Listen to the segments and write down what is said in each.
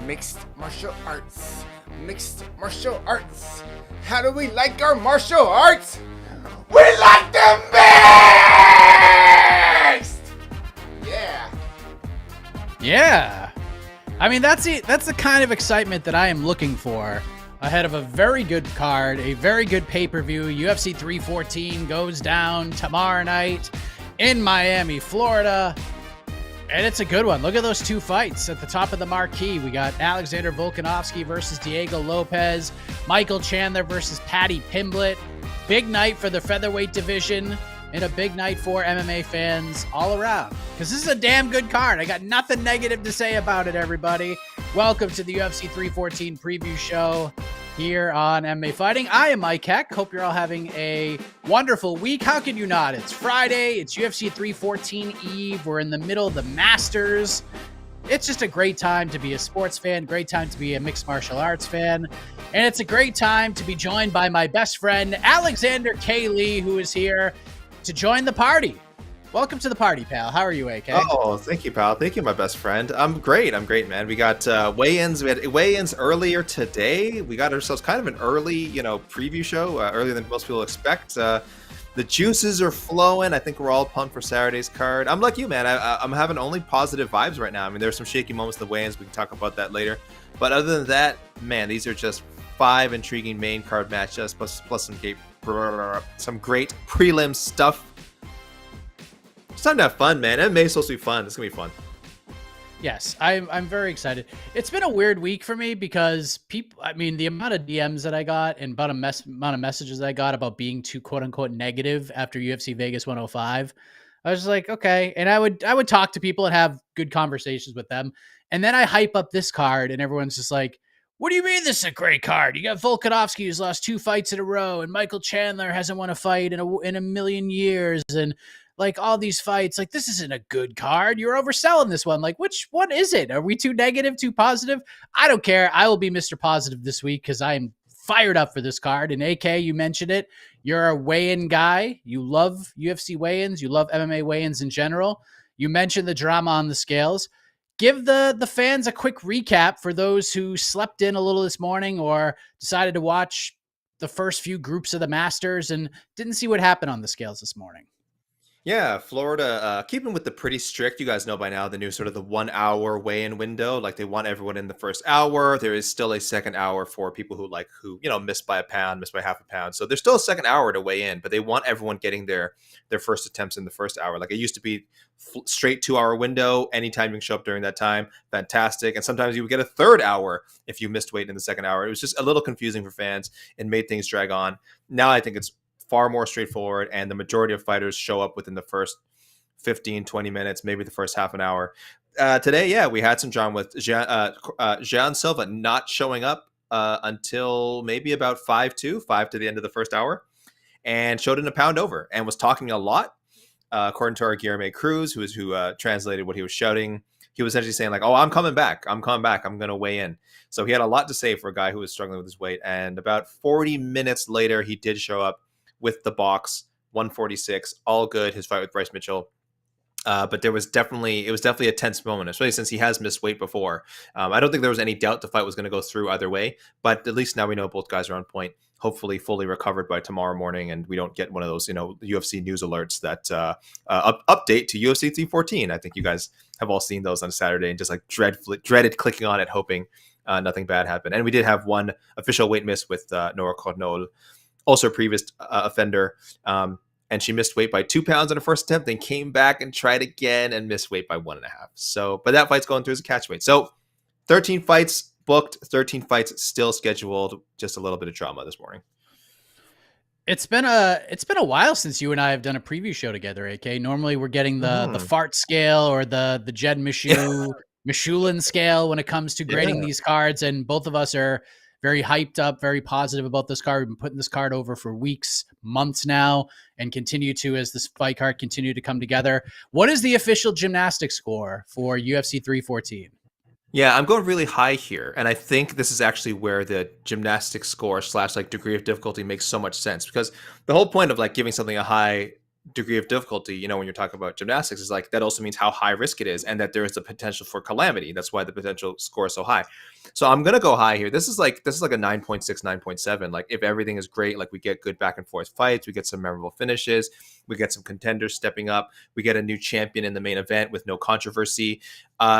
Mixed martial arts. Mixed martial arts. How do we like our martial arts? We like them mixed! Yeah. Yeah. I mean, that's the kind of excitement that I am looking for ahead of a very good card, a very good pay-per-view. UFC 314 goes down tomorrow night in Miami, Florida. And it's a good one. Look at those two fights at the top of the marquee. We got Alexander Volkanovski versus Diego Lopez, Michael Chandler versus Paddy Pimblett. Big night for the featherweight division and a big night for MMA fans all around. Because this is a damn good card. I got nothing negative to say about it, everybody. Welcome to the UFC 314 preview show here on MMA Fighting. I am Mike Heck. Hope you're all having a wonderful week. How can you not? It's Friday. It's UFC 314 Eve. We're in the middle of the Masters. It's just a great time to be a sports fan, great time to be a mixed martial arts fan, and it's a great time to be joined by my best friend, Alexander K. Lee, who is here to join the party. Welcome to the party, pal. How are you, AK? Oh, thank you, pal. Thank you, my best friend. I'm great, man. We got weigh-ins. We had weigh-ins earlier today. We got ourselves kind of an early, preview show, earlier than most people expect. The juices are flowing. I think we're all pumped for Saturday's card. I'm like you, man. I'm having only positive vibes right now. I mean, there's some shaky moments in the weigh-ins. We can talk about that later. But other than that, man, these are just 5 intriguing main card matches, plus some great prelim stuff. It's time to have fun, man. MMA is supposed to be fun. It's going to be fun. Yes, I'm very excited. It's been a weird week for me because the amount of DMs that I got and amount of messages that I got about being too quote unquote negative after UFC Vegas 105, I was just like, okay. And I would talk to people and have good conversations with them. And then I hype up this card and everyone's just like, what do you mean this is a great card? You got Volkanovski who's lost 2 fights in a row and Michael Chandler hasn't won a fight in a million years. And like all these fights, like this isn't a good card. You're overselling this one. Like, which one is it? Are we too negative, too positive? I don't care. I will be Mr. Positive this week because I am fired up for this card. And AK, you mentioned it. You're a weigh-in guy. You love UFC weigh-ins. You love MMA weigh-ins in general. You mentioned the drama on the scales. Give the fans a quick recap for those who slept in a little this morning or decided to watch the first few groups of the Masters and didn't see what happened on the scales this morning. Yeah, Florida, keeping with the pretty strict, you guys know by now, the new sort of the 1 hour weigh-in window. Like they want everyone in the first hour. There is still a second hour for people who missed by a pound, missed by half a pound. So there's still a second hour to weigh in, but they want everyone getting their first attempts in the first hour. Like it used to be straight 2 hour window. Anytime you can show up during that time, fantastic. And sometimes you would get a third hour if you missed weight in the second hour. It was just a little confusing for fans and made things drag on. Now I think it's far more straightforward, and the majority of fighters show up within the first 15, 20 minutes, maybe the first half an hour. Today, yeah, we had some drama with Jean Silva not showing up until maybe about 5 to the end of the first hour, and showed in a pound over and was talking a lot. According to our Guillermo Cruz, who translated what he was shouting, he was essentially saying like, "Oh, I'm coming back. I'm going to weigh in." So he had a lot to say for a guy who was struggling with his weight. And about 40 minutes later, he did show up with the box, 146, all good. His fight with Bryce Mitchell. But it was definitely a tense moment, especially since he has missed weight before. I don't think there was any doubt the fight was going to go through either way, but at least now we know both guys are on point, hopefully fully recovered by tomorrow morning, and we don't get one of those, UFC news alerts that update to UFC 314. I think you guys have all seen those on Saturday and just like dreaded clicking on it, hoping nothing bad happened. And we did have one official weight miss with Nora Cornol, also a previous offender. And she missed weight by 2 pounds on her first attempt, then came back and tried again and missed weight by 1.5. So, but that fight's going through as a catch weight. So 13 fights booked, 13 fights still scheduled. Just a little bit of drama this morning. It's been a while since you and I have done a preview show together, AK. Normally we're getting the fart scale or the Jed Mishulin scale when it comes to grading these cards. And both of us are very hyped up, very positive about this card. We've been putting this card over for weeks, months now, and continue to as this fight card continue to come together. What is the official gymnastics score for UFC 314? Yeah, I'm going really high here, and I think this is actually where the gymnastic score slash like degree of difficulty makes so much sense, because the whole point of like giving something a high degree of difficulty, when you're talking about gymnastics, is like that also means how high risk it is and that there is the potential for calamity. That's why the potential score is so high. So I'm gonna go high here. This is like a 9.6, 9.7. Like if everything is great, like we get good back and forth fights, we get some memorable finishes, we get some contenders stepping up, we get a new champion in the main event with no controversy.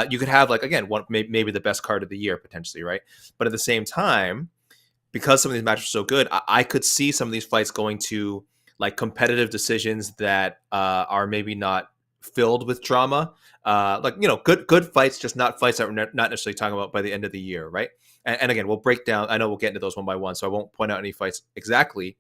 You could have like again one maybe the best card of the year potentially, right? But at the same time, because some of these matches are so good, I could see some of these fights going to like competitive decisions that are maybe not filled with drama. Good fights, just not fights that we're not necessarily talking about by the end of the year, right? And again, we'll break down. I know we'll get into those one by one, so I won't point out any fights exactly.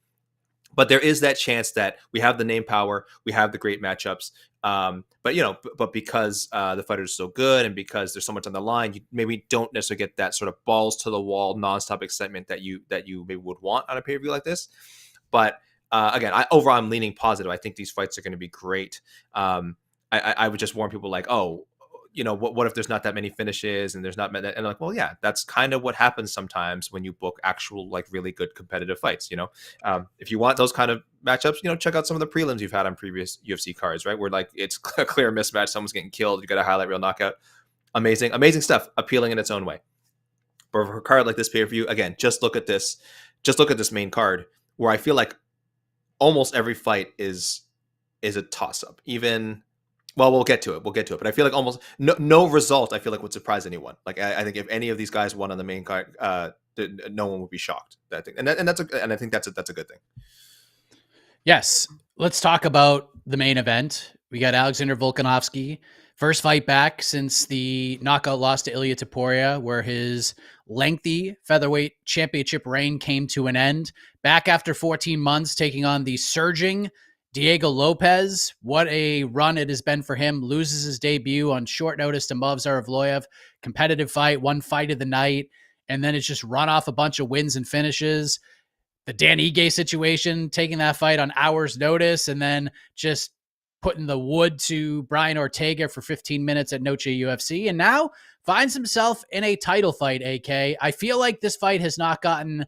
But there is that chance that we have the name power, we have the great matchups. But because the fighters are so good and because there's so much on the line, you maybe don't necessarily get that sort of balls to the wall, nonstop excitement that you maybe would want on a pay per view like this. But again, overall I'm leaning positive. I think these fights are going to be great. I would just warn people like, what if there's not that many finishes and there's not that, and like, well, yeah, that's kind of what happens sometimes when you book actual like really good competitive fights. If you want those kind of matchups, check out some of the prelims you've had on previous UFC cards, right? Where like it's a clear mismatch, someone's getting killed, you got a highlight reel knockout, amazing stuff, appealing in its own way. But for a card like this pay per view, again, just look at this main card where I feel like almost every fight is a toss up, even. Well, we'll get to it. But I feel like almost no result, I feel like, would surprise anyone. Like I think if any of these guys won on the main card, no one would be shocked. I think, and I think that's a good thing. Yes. Let's talk about the main event. We got Alexander Volkanovski, first fight back since the knockout loss to Ilia Topuria, where his lengthy featherweight championship reign came to an end. Back after 14 months, taking on the surging Diego Lopez. What a run it has been for him. Loses his debut on short notice to Movsar Evloev. Competitive fight, one fight of the night, and then it's just run off a bunch of wins and finishes. The Dan Ige situation, taking that fight on hours notice, and then just putting the wood to Brian Ortega for 15 minutes at Noche UFC, and now finds himself in a title fight, AK. I feel like this fight has not gotten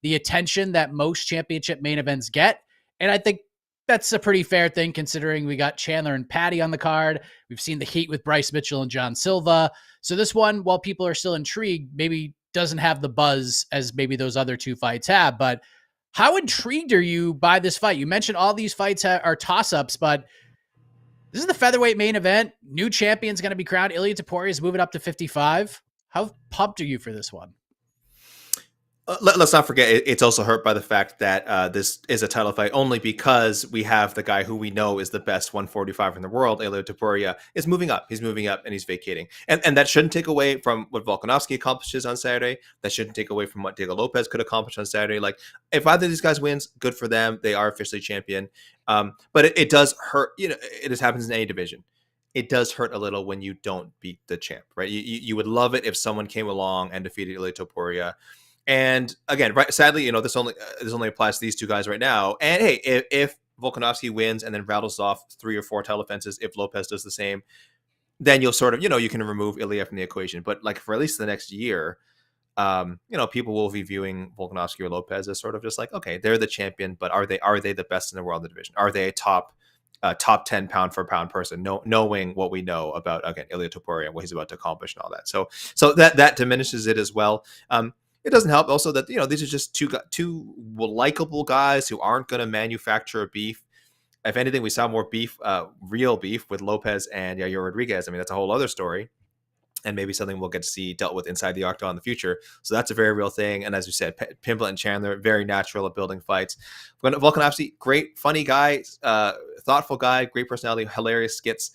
the attention that most championship main events get, and I think that's a pretty fair thing considering we got Chandler and Paddy on the card. We've seen the heat with Bryce Mitchell and John Silva. So this one, while people are still intrigued, maybe doesn't have the buzz as maybe those other two fights have. But how intrigued are you by this fight? You mentioned all these fights are toss-ups, but this is the featherweight main event. New champion's going to be crowned. Ilia Topuria is moving up to 55. How pumped are you for this one? Let's not forget, it's also hurt by the fact that this is a title fight only because we have the guy who we know is the best 145 in the world, Ilia Topuria, is moving up. He's moving up and he's vacating. And that shouldn't take away from what Volkanovski accomplishes on Saturday. That shouldn't take away from what Diego Lopez could accomplish on Saturday. Like, if either of these guys wins, good for them. They are officially champion. But it does hurt. It just happens in any division. It does hurt a little when you don't beat the champ, right? You would love it if someone came along and defeated Ilia Topuria. And again, right, sadly, this only applies to these two guys right now. And hey, if Volkanovski wins and then rattles off 3 or 4 title defenses, if Lopez does the same, then you'll sort of, you can remove Ilia from the equation. But like for at least the next year, people will be viewing Volkanovski or Lopez as sort of just like, okay, they're the champion, but are they the best in the world in the division? Are they a top 10 pound for pound person? Knowing what we know about, again, Ilia Topuria and what he's about to accomplish and all that. So that diminishes it as well. It doesn't help also that, these are just two likable guys who aren't going to manufacture a beef. If anything, we saw more beef, real beef with Lopez and Yair Rodriguez. I mean, that's a whole other story and maybe something we'll get to see dealt with inside the octagon in the future. So that's a very real thing. And as you said, Pimblett and Chandler, very natural at building fights. Volkanovski, great, funny guy, thoughtful guy, great personality, hilarious skits.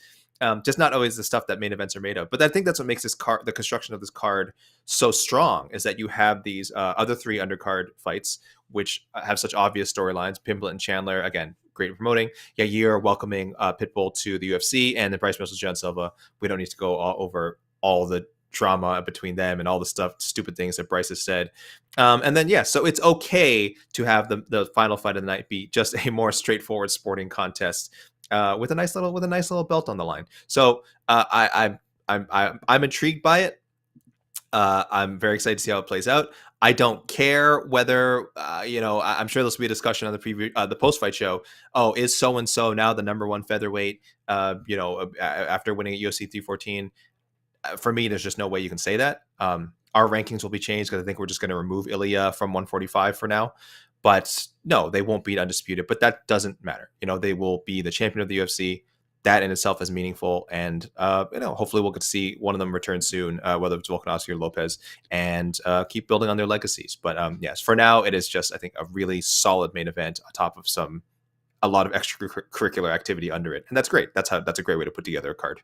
Just not always the stuff that main events are made of. But I think that's what makes this card, the construction of this card, so strong, is that you have these other 3 undercard fights, which have such obvious storylines. Pimblett and Chandler, again, great at promoting. Yair welcoming Pitbull to the UFC, and then Bryce Mitchell, John Silva. We don't need to go over all the drama between them and all the stupid things that Bryce has said. And then, so it's okay to have the final fight of the night be just a more straightforward sporting contest. With a nice little belt on the line. So I'm intrigued by it. I'm very excited to see how it plays out. I don't care whether, I'm sure this will be a discussion on the the post-fight show. Oh, is so-and-so now the number one featherweight, after winning at UFC 314? For me, there's just no way you can say that. Our rankings will be changed because I think we're just going to remove Ilya from 145 for now. But no, they won't be undisputed. But that doesn't matter. They will be the champion of the UFC. That in itself is meaningful, and hopefully we'll get to see one of them return soon, whether it's Volkanovski or Lopez, and keep building on their legacies. But yes, for now it is just, I think, a really solid main event on top of a lot of extracurricular activity under it, and that's great. That's a great way to put together a card.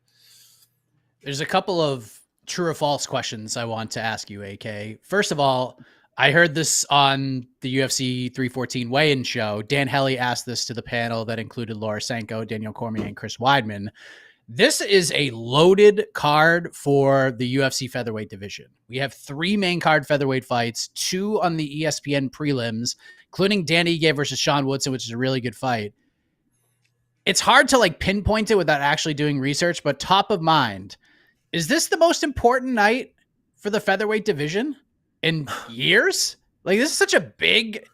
There's a couple of true or false questions I want to ask you, AK. First of all, I heard this on the UFC 314 weigh-in show. Dan Hellie asked this to the panel that included Laura Sanko, Daniel Cormier, and Chris Weidman. This is a loaded card for the UFC featherweight division. We have 3 main card featherweight fights, 2 on the ESPN prelims, including Dan Ige versus Sean Woodson, which is a really good fight. It's hard to pinpoint it without actually doing research, but top of mind, is this the most important night for the featherweight division in years? This is such a big,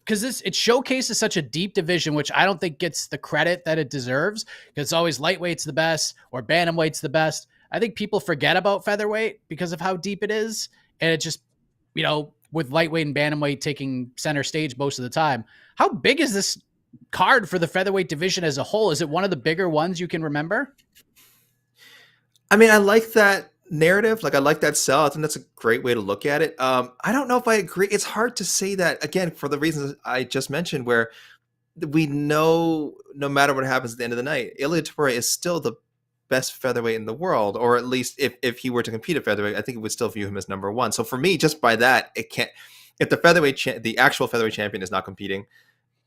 because it showcases such a deep division, which I don't think gets the credit that it deserves, because it's always lightweight's the best or bantamweight's the best. I think people forget about featherweight because of how deep it is, and it just, with lightweight and bantamweight taking center stage most of the time. How big is this card for the featherweight division as a whole? Is it one of the bigger ones you can remember? I mean, I like that narrative. I like that sell. I think that's a great way to look at it. I don't know if I agree. It's hard to say that, again, for the reasons I just mentioned, where we know no matter what happens at the end of the night, Ilya Topuria is still the best featherweight in the world, or at least if he were to compete at featherweight, I think it would still view him as number one. So for me, just by that, it can't. If the actual featherweight champion is not competing,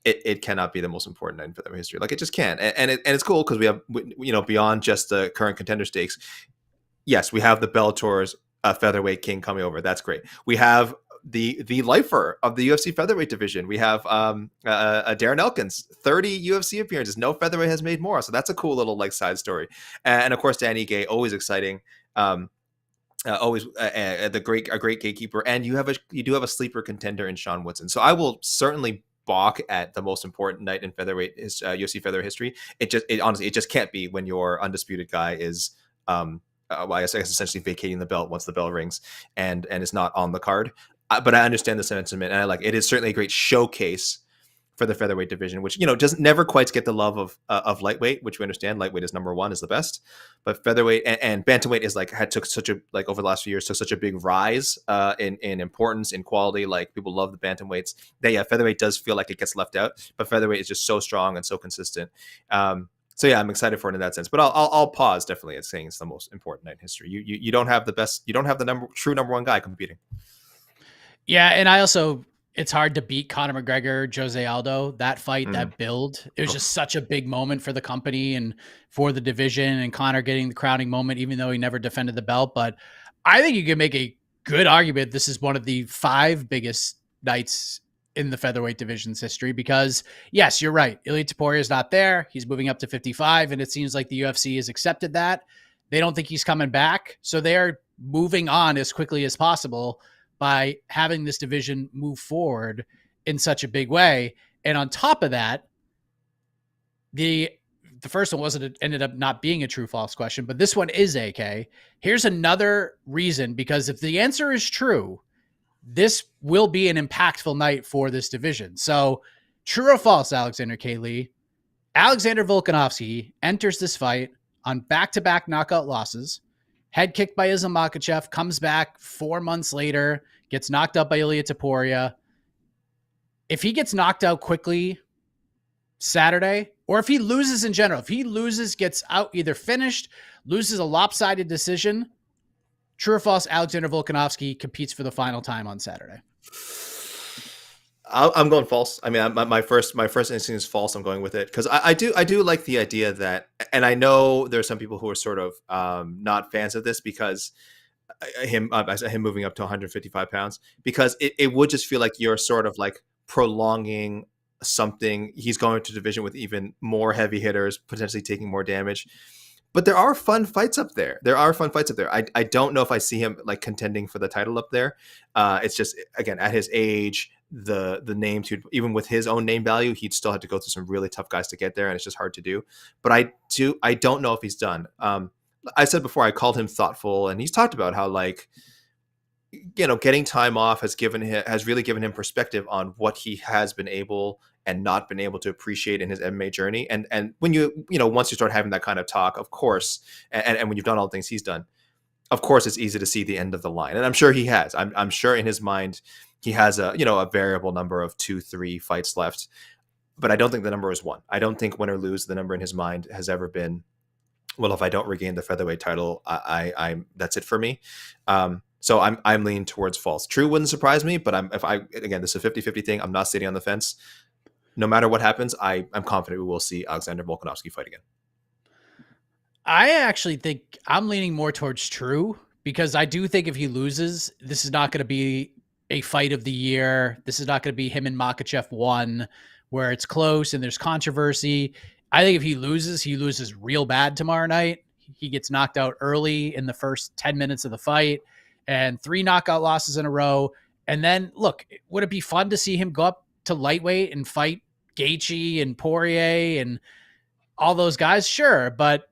it cannot be the most important night in featherweight history. It just can't. And it's cool because we have, beyond just the current contender stakes. Yes, we have the Bellator's featherweight king coming over. That's great. We have the lifer of the UFC featherweight division. We have Darren Elkins, 30 UFC appearances. No featherweight has made more. So that's a cool little side story. And of course, Dan Ige, always exciting. Always a great gatekeeper. And you do have a sleeper contender in Sean Woodson. So I will certainly balk at the most important night in featherweight UFC featherweight history. Honestly, it just can't be when your undisputed guy is I guess essentially vacating the belt once the bell rings and is not on the card. But I understand the sentiment, and it is certainly a great showcase for the featherweight division, which doesn't never quite get the love of lightweight, which we understand. Lightweight is number one, is the best, but featherweight and bantamweight is took such a over the last few years took such a big rise in importance, in quality. People love the bantamweights. Featherweight does feel like it gets left out, but featherweight is just so strong and so consistent. So yeah, I'm excited for it in that sense. But I'll pause definitely at saying it's the most important night in history. You don't have the best. You don't have the true number one guy competing. Yeah, and it's hard to beat Conor McGregor, Jose Aldo. That fight, that build, it was just such a big moment for the company and for the division, and Conor getting the crowning moment, even though he never defended the belt. But I think you can make a good argument this is one of the 5 biggest nights in the featherweight division's history, because yes, you're right. Ilya Topuria is not there. He's moving up to 55, and it seems like the UFC has accepted that. They don't think he's coming back, so they're moving on as quickly as possible by having this division move forward in such a big way. And on top of that, the first one ended up not being a true false question, but this one is, AK. Here's another reason, because if the answer is true, this will be an impactful night for this division. So true or false, Alexander K. Lee, Alexander Volkanovski enters this fight on back-to-back knockout losses, head kicked by Islam Makhachev, comes back 4 months later, gets knocked out by Ilya Topuria. If he gets knocked out quickly Saturday, or if he loses in general, if he loses, gets out, either finished, loses a lopsided decision, true or false, Alexander Volkanovski competes for the final time on Saturday? I'm going false. I mean, my first instinct is false. I'm going with it because I do like the idea that, and I know there are some people who are sort of not fans of this because him moving up to 155 pounds, because it would just feel like you're sort of prolonging something. He's going to division with even more heavy hitters, potentially taking more damage. But there are fun fights up there. I don't know if I see him like contending for the title up there. It's just, again, at his age, the names, even with his own name value, he'd still have to go through some really tough guys to get there, and it's just hard to do. But I don't know if he's done. I said before, I called him thoughtful, and he's talked about how, like, getting time off has really given him perspective on what he has been able and not been able to appreciate in his MMA journey. And when once you start having that kind of talk, of course, and when you've done all the things he's done, of course, it's easy to see the end of the line. And I'm sure he has. I'm sure in his mind he has a variable number of 2-3 fights left, but I don't think the number is 1. I don't think win or lose, the number in his mind has ever been, well, if I don't regain the featherweight title, I'm that's it for me. So I'm leaning towards false. True wouldn't surprise me, but again, this is a 50-50 thing. I'm not sitting on the fence. No matter what happens, I'm confident we will see Alexander Volkanovski fight again. I actually think I'm leaning more towards true, because I do think if he loses, this is not going to be a fight of the year. This is not going to be him and Makhachev 1, where it's close and there's controversy. I think if he loses real bad tomorrow night. He gets knocked out early in the first 10 minutes of the fight, and 3 knockout losses in a row. And then, look, would it be fun to see him go up to lightweight and fight Gaethje and Poirier and all those guys? Sure. But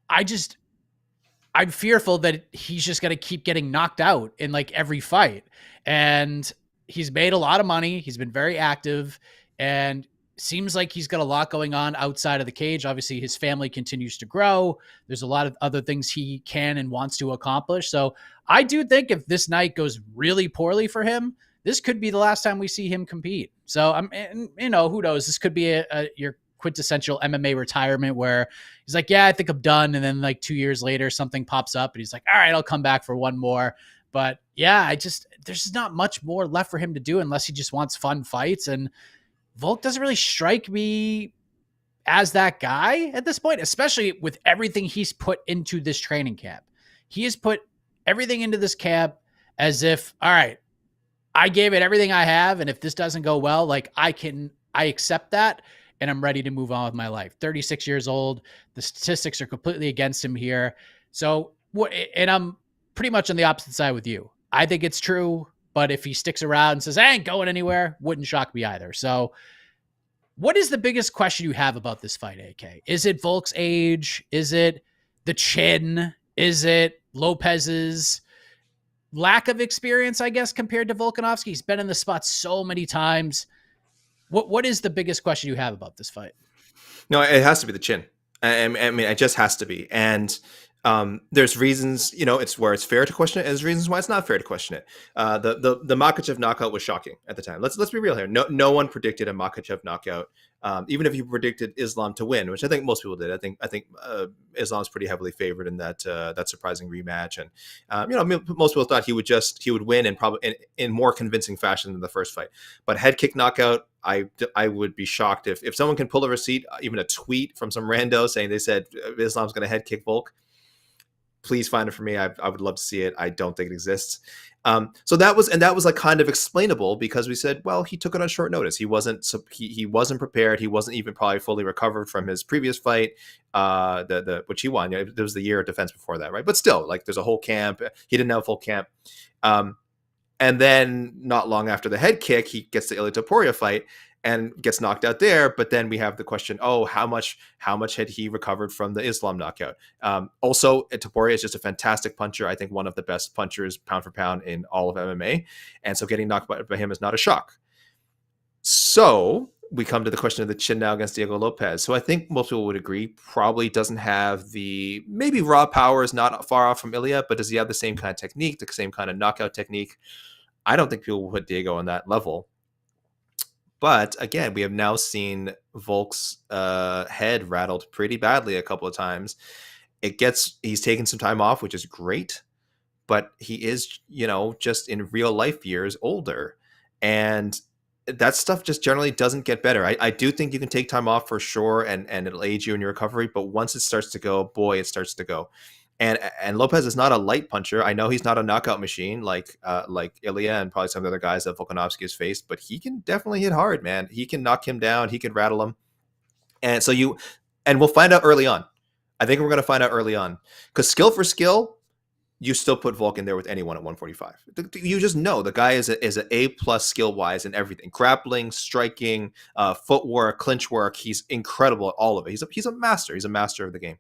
I'm fearful that he's just going to keep getting knocked out in like every fight. And he's made a lot of money. He's been very active, and seems like he's got a lot going on outside of the cage. Obviously, his family continues to grow. There's a lot of other things he can and wants to accomplish. So I do think if this night goes really poorly for him, this could be the last time we see him compete. So who knows? This could be your quintessential MMA retirement where he's like, yeah, I think I'm done. And then like 2 years later, something pops up and he's like, all right, I'll come back for one more. But yeah, there's not much more left for him to do unless he just wants fun fights. And Volk doesn't really strike me as that guy at this point, especially with everything he's put into this training camp. He has put everything into this camp as if, all right, I gave it everything I have, and if this doesn't go well, like I accept that, and I'm ready to move on with my life. 36 years old. The statistics are completely against him here. So, and I'm pretty much on the opposite side with you. I think it's true. But if he sticks around and says, I ain't going anywhere, wouldn't shock me either. So what is the biggest question you have about this fight, AK? Is it Volk's age? Is it the chin? Is it Lopez's lack of experience, I guess, compared to Volkanovski? He's been in the spot so many times. What is the biggest question you have about this fight? No, it has to be the chin. I mean, it just has to be. And there's reasons, it's where it's fair to question it, and there's reasons why it's not fair to question it. The Makhachev knockout was shocking at the time. Let's be real here. No one predicted a Makhachev knockout, even if you predicted Islam to win, which I think most people did. I think Islam's pretty heavily favored in that surprising rematch, and most people thought he would win and probably in more convincing fashion than the first fight. But head kick knockout, I would be shocked if someone can pull a receipt, even a tweet from some rando saying they said Islam's going to head kick Volk. Please find it for me. I would love to see it. I don't think it exists. So that was like kind of explainable because we said, well, he took it on short notice. He wasn't prepared. He wasn't even probably fully recovered from his previous fight, which he won. There was the year of defense before that, right? But still, like there's a whole camp. He didn't have a full camp. And then not long after the head kick, he gets the Ilia Topuria fight and gets knocked out there. But then we have the question, how much had he recovered from the Islam knockout? Also, Topuria is just a fantastic puncher. I think one of the best punchers pound for pound in all of MMA. And so getting knocked by him is not a shock. So we come to the question of the chin now against Diego Lopez. So I think most people would agree probably doesn't have maybe raw power is not far off from Ilia, but does he have the same kind of technique, the same kind of knockout technique? I don't think people will put Diego on that level. But again, we have now seen Volk's head rattled pretty badly a couple of times. He's taken some time off, which is great, but he is, just in real life years older. And that stuff just generally doesn't get better. I do think you can take time off for sure, and it'll aid you in your recovery. But once it starts to go, boy, it starts to go. And Lopez is not a light puncher. I know he's not a knockout machine like Ilia and probably some of the other guys that Volkanovski has faced, but he can definitely hit hard, man. He can knock him down. He can rattle him. And we'll find out early on. I think we're going to find out early on, because skill for skill, you still put Volk in there with anyone at 145. You just know the guy is an A plus skill wise in everything: grappling, striking, footwork, clinch work. He's incredible at all of it. He's a master. He's a master of the game.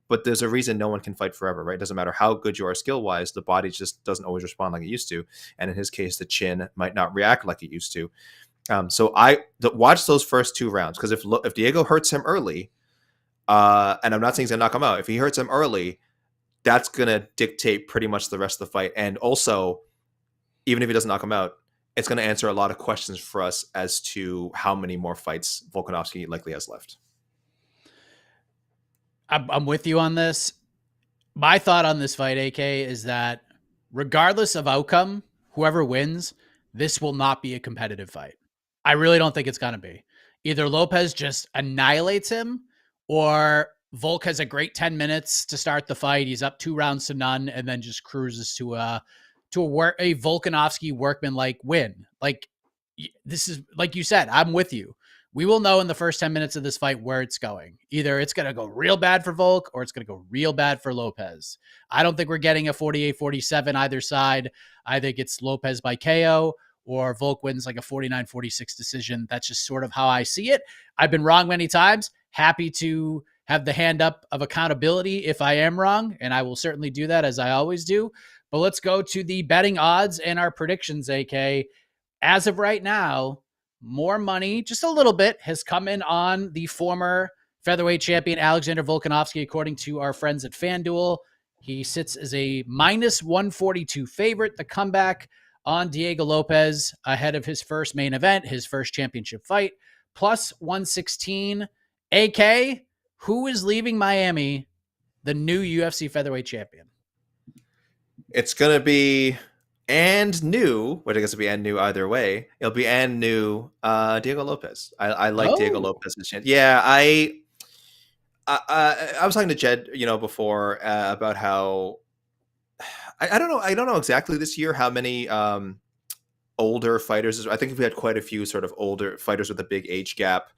But there's a reason no one can fight forever, right? It doesn't matter how good you are skill wise, the body just doesn't always respond like it used to. And in his case, the chin might not react like it used to. So watch those first 2 rounds, because if Diego hurts him early, and I'm not saying he's gonna knock him out, if he hurts him early, that's gonna dictate pretty much the rest of the fight. And also, even if he doesn't knock him out, it's gonna answer a lot of questions for us as to how many more fights Volkanovski likely has left. I'm with you on this. My thought on this fight, AK, is that regardless of outcome, whoever wins, this will not be a competitive fight. I really don't think it's going to be. Either Lopez just annihilates him, or Volk has a great 10 minutes to start the fight. He's up 2 rounds to none and then just cruises to a Volkanovski workman-like win. Like, this is, like you said, I'm with you. We will know in the first 10 minutes of this fight where it's going. Either it's going to go real bad for Volk or it's going to go real bad for Lopez. I don't think we're getting a 48-47 either side. I think it's Lopez by KO or Volk wins like a 49-46 decision. That's just sort of how I see it. I've been wrong many times. Happy to have the hand up of accountability if I am wrong, and I will certainly do that as I always do. But let's go to the betting odds and our predictions, AK. As of right now, more money, just a little bit, has come in on the former featherweight champion Alexander Volkanovski, according to our friends at FanDuel. He sits as a minus 142 favorite. The comeback on Diego Lopez ahead of his first main event, his first championship fight, plus 116. AK, who is leaving Miami the new UFC featherweight champion? It's going to be and new, which I guess will be and new either way. It'll be and new Diego Lopez. I like Diego Lopez's chance. Yeah, I was talking to Jed, before about how I don't know exactly this year how many older fighters. I think we had quite a few sort of older fighters with a big age gap.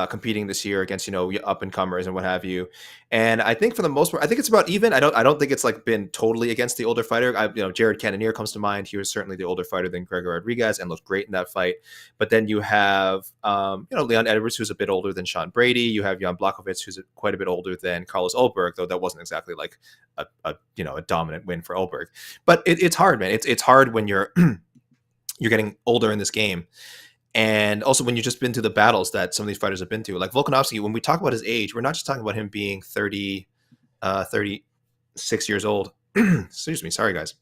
Competing this year against up and comers and what have you, and I think for the most part, I think it's about even. I don't think it's like been totally against the older fighter. Jared Cannonier comes to mind. He was certainly the older fighter than Gregor Rodriguez and looked great in that fight. But then you have Leon Edwards, who's a bit older than Sean Brady. You have Jan Blachowicz, who's quite a bit older than Carlos Ulberg, though that wasn't exactly like a dominant win for Ulberg. But it's hard, man. It's hard when you're you're getting older in this game. And also when you've just been to the battles that some of these fighters have been to, like Volkanovski, when we talk about his age, we're not just talking about him being 36 years old. Excuse me. Sorry, guys.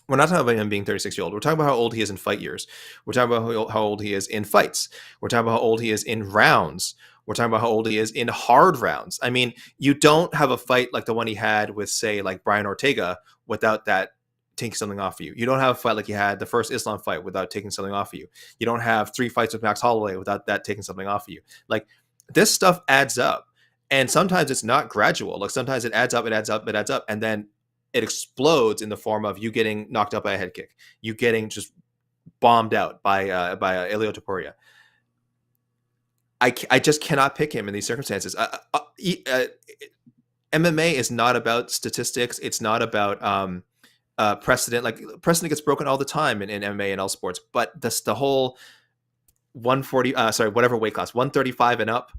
We're not talking about him being 36 years old. We're talking about how old he is in fight years. We're talking about how old he is in fights. We're talking about how old he is in rounds. We're talking about how old he is in hard rounds. I mean, you don't have a fight like the one he had with, say, like Brian Ortega without that taking something off of you. You don't have a fight like you had the first Islam fight without taking something off of you. You don't have 3 fights with Max Holloway without that taking something off of you. Like, this stuff adds up. And sometimes it's not gradual. Like, sometimes it adds up, and then it explodes in the form of you getting knocked out by a head kick, you getting just bombed out by Elio Topuria. I just cannot pick him in these circumstances. MMA is not about statistics. It's not about precedent. Like, precedent gets broken all the time in MMA and all sports, but the whole 140 whatever weight class, 135 and up,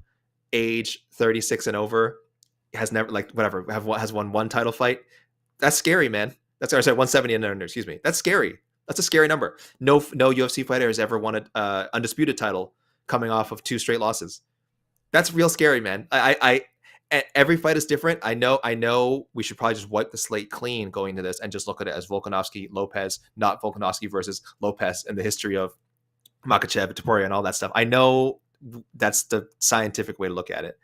age 36 and over, has never, like, whatever, has won one title fight. That's scary, man. That's 170 and under, excuse me. That's scary. That's a scary number. No UFC fighter has ever won a undisputed title coming off of 2 straight losses. That's real scary, man. Every fight is different. I know we should probably just wipe the slate clean going into this and just look at it as Volkanovski, Lopez, not Volkanovski versus Lopez and the history of Makhachev, Topuria, and all that stuff. I know that's the scientific way to look at it,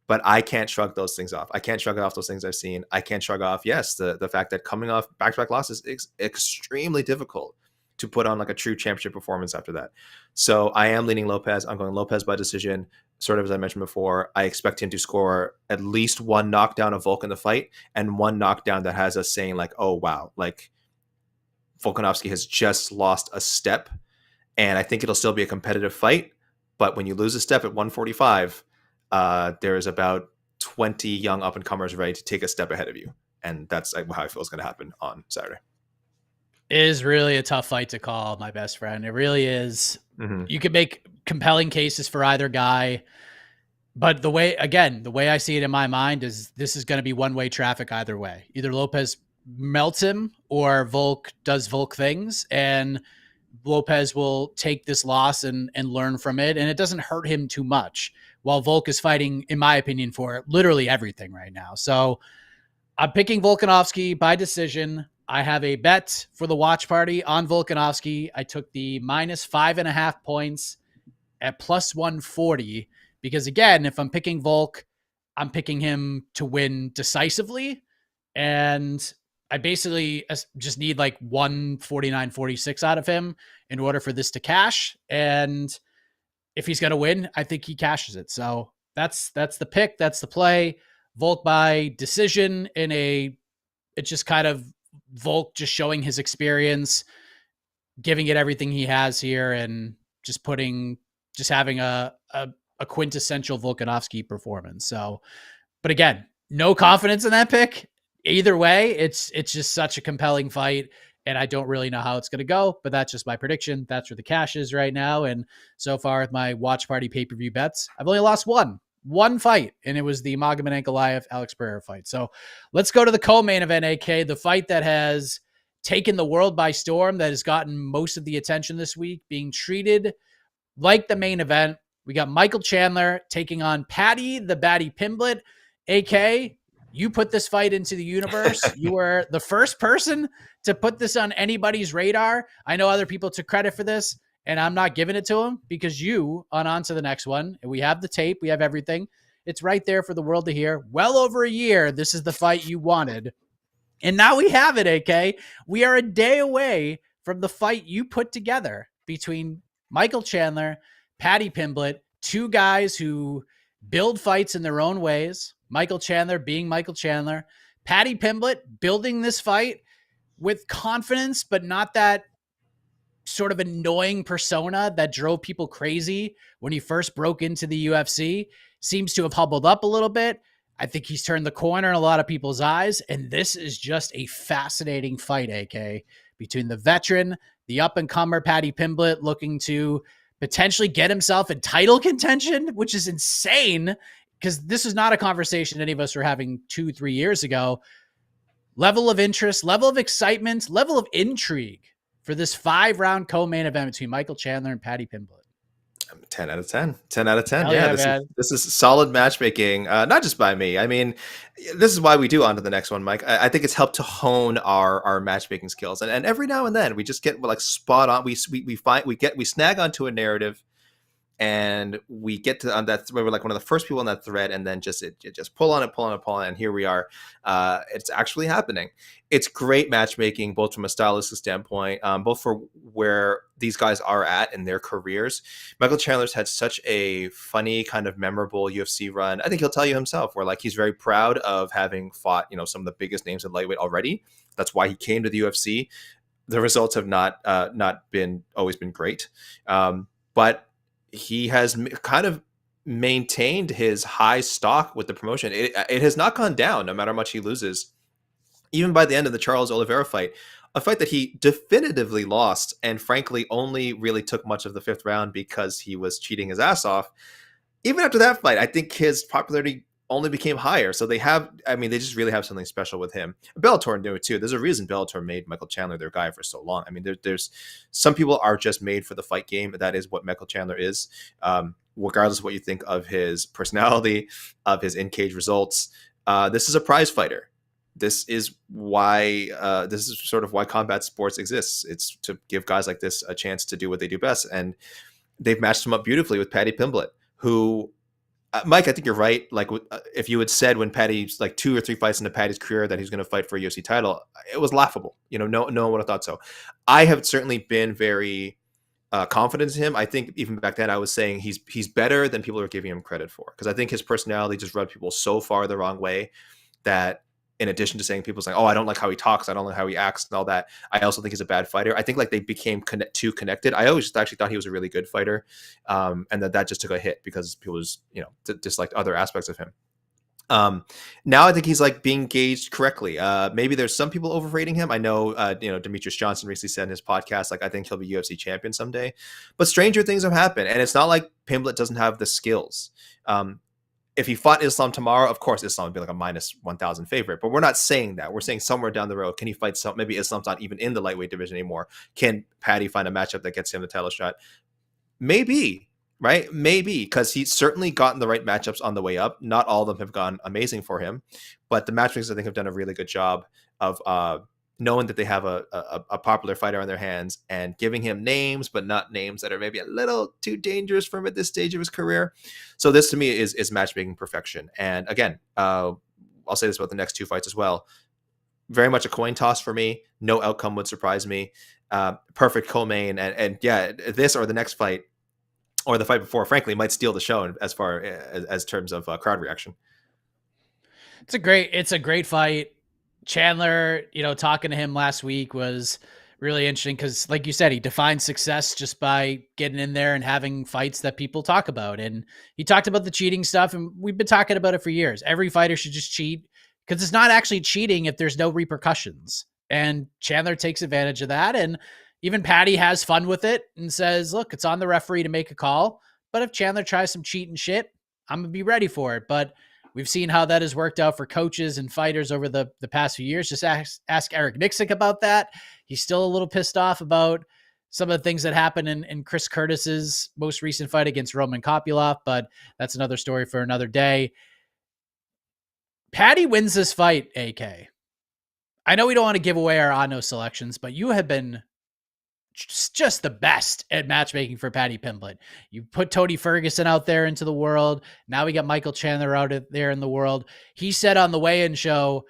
but I can't shrug those things off. I can't shrug off those things I've seen. I can't shrug off, the fact that coming off back-to-back losses is extremely difficult to put on like a true championship performance after that. So I am leaning Lopez. I'm going Lopez by decision. Sort of as I mentioned before, I expect him to score at least 1 knockdown of Volk in the fight, and 1 knockdown that has us saying like, oh, wow, like Volkanovski has just lost a step. And I think it'll still be a competitive fight. But when you lose a step at 145, there's about 20 young up and comers ready to take a step ahead of you. And that's like how I feel is going to happen on Saturday. It is really a tough fight to call, my best friend. It really is. Mm-hmm. You could make compelling cases for either guy. But the way I see it in my mind is this is going to be one-way traffic either way. Either Lopez melts him or Volk does Volk things, and Lopez will take this loss and learn from it, and it doesn't hurt him too much, while Volk is fighting, in my opinion, for literally everything right now. So I'm picking Volkanovski by decision. I have a bet for the watch party on Volkanovski. I took the -5.5 points at +140 because, again, if I'm picking Volk, I'm picking him to win decisively. And I basically just need like 149.46 out of him in order for this to cash. And if he's going to win, I think he cashes it. So that's the pick. That's the play. Volk by decision it's just kind of Volk just showing his experience, giving it everything he has here, and just having a quintessential Volkanovski performance. So, but again, no confidence in that pick. Either way, it's just such a compelling fight, and I don't really know how it's going to go, but that's just my prediction. That's where the cash is right now. And so far with my watch party pay-per-view bets, I've only lost one fight, and it was the Magomed Ankalaev Alex Pereira fight. So let's go to the co-main event, AK, the fight that has taken the world by storm, that has gotten most of the attention this week, being treated like the main event. We got Michael Chandler taking on Paddy Pimblett. AK, you put this fight into the universe. You were the first person to put this on anybody's radar. I know other people took credit for this, and I'm not giving it to him because you on to the next one. And we have the tape. We have everything. It's right there for the world to hear. Well over a year, this is the fight you wanted. And now we have it, AK. We are a day away from the fight you put together between Michael Chandler, Paddy Pimblett, two guys who build fights in their own ways. Michael Chandler being Michael Chandler. Paddy Pimblett building this fight with confidence, but not that sort of annoying persona that drove people crazy when he first broke into the UFC. Seems to have hobbled up a little bit. I think he's turned the corner in a lot of people's eyes, and this is just a fascinating fight, AK, between the veteran, the up-and-comer Paddy Pimblett looking to potentially get himself in title contention, which is insane because this is not a conversation any of us were having 2-3 years ago. Level of interest, level of excitement, level of intrigue for this 5-round co-main event between Michael Chandler and Paddy Pimblett. 10 out of 10. 10 out of 10. Hell Yeah, this is solid matchmaking, not just by me. I mean, this is why we do on to the next one, Mike. I think it's helped to hone our matchmaking skills. And every now and then we just get like spot on. We snag onto a narrative, and we get to on that. We're like one of the first people on that thread, and then just pull on it, and here we are. It's actually happening. It's great matchmaking, both from a stylistic standpoint, both for where these guys are at in their careers. Michael Chandler's had such a funny, kind of memorable UFC run. I think he'll tell you himself, where like he's very proud of having fought, some of the biggest names in lightweight already. That's why he came to the UFC. The results have not always been great, but he has kind of maintained his high stock with the promotion. It has not gone down, no matter how much he loses. Even by the end of the Charles Oliveira fight, a fight that he definitively lost, and frankly only really took much of the 5th round because he was cheating his ass off. Even after that fight, I think his popularity only became higher. So they just really have something special with him. Bellator knew it too. There's a reason Bellator made Michael Chandler their guy for so long. I mean, there's some people are just made for the fight game. That is what Michael Chandler is. Regardless of what you think of his personality, of his in-cage results, this is a prize fighter. This is sort of why combat sports exists. It's to give guys like this a chance to do what they do best. And they've matched him up beautifully with Paddy Pimblett, who, Mike, I think you're right. Like if you had said when Paddy's like 2 or 3 fights into Paddy's career that he's going to fight for a UFC title, it was laughable. No one would have thought so. I have certainly been very confident in him. I think even back then I was saying he's better than people are giving him credit for, because I think his personality just rubbed people so far the wrong way that, in addition to saying people saying, "Oh, I don't like how he talks, I don't like how he acts," and all that, I also think he's a bad fighter. I think like they became too connected. I always just actually thought he was a really good fighter, and that just took a hit because people just disliked other aspects of him. Now I think he's like being gauged correctly. Maybe there's some people overrating him. I know, Demetrius Johnson recently said in his podcast, like, I think he'll be UFC champion someday, but stranger things have happened. And it's not like Pimblett doesn't have the skills. If he fought Islam tomorrow, of course, Islam would be like a minus 1,000 favorite, but we're not saying that. We're saying somewhere down the road, can he fight maybe Islam's not even in the lightweight division anymore. Can Paddy find a matchup that gets him the title shot? Maybe. Right? Maybe, because he's certainly gotten the right matchups on the way up. Not all of them have gone amazing for him, but the matchmakers, I think, have done a really good job of knowing that they have a popular fighter on their hands and giving him names, but not names that are maybe a little too dangerous for him at this stage of his career. So this, to me, is matchmaking perfection. And again, I'll say this about the next two fights as well. Very much a coin toss for me. No outcome would surprise me. Perfect co-main, and yeah, this or the next fight, or the fight before, frankly, might steal the show as far as terms of crowd reaction. It's a great fight. Chandler, talking to him last week was really interesting because, like you said, he defined success just by getting in there and having fights that people talk about. And he talked about the cheating stuff, and we've been talking about it for years. Every fighter should just cheat because it's not actually cheating if there's no repercussions. And Chandler takes advantage of that. And even Paddy has fun with it and says, look, it's on the referee to make a call. But if Chandler tries some cheating shit, I'm going to be ready for it. But we've seen how that has worked out for coaches and fighters over the past few years. Just ask Eric Nixick about that. He's still a little pissed off about some of the things that happened in Chris Curtis's most recent fight against Roman Kopylov, but that's another story for another day. Paddy wins this fight, AK. I know we don't want to give away our Ano selections, but you have been just the best at matchmaking for Paddy Pimblett. You put Tony Ferguson out there into the world. Now we got Michael Chandler out there in the world. He said on the weigh-in show,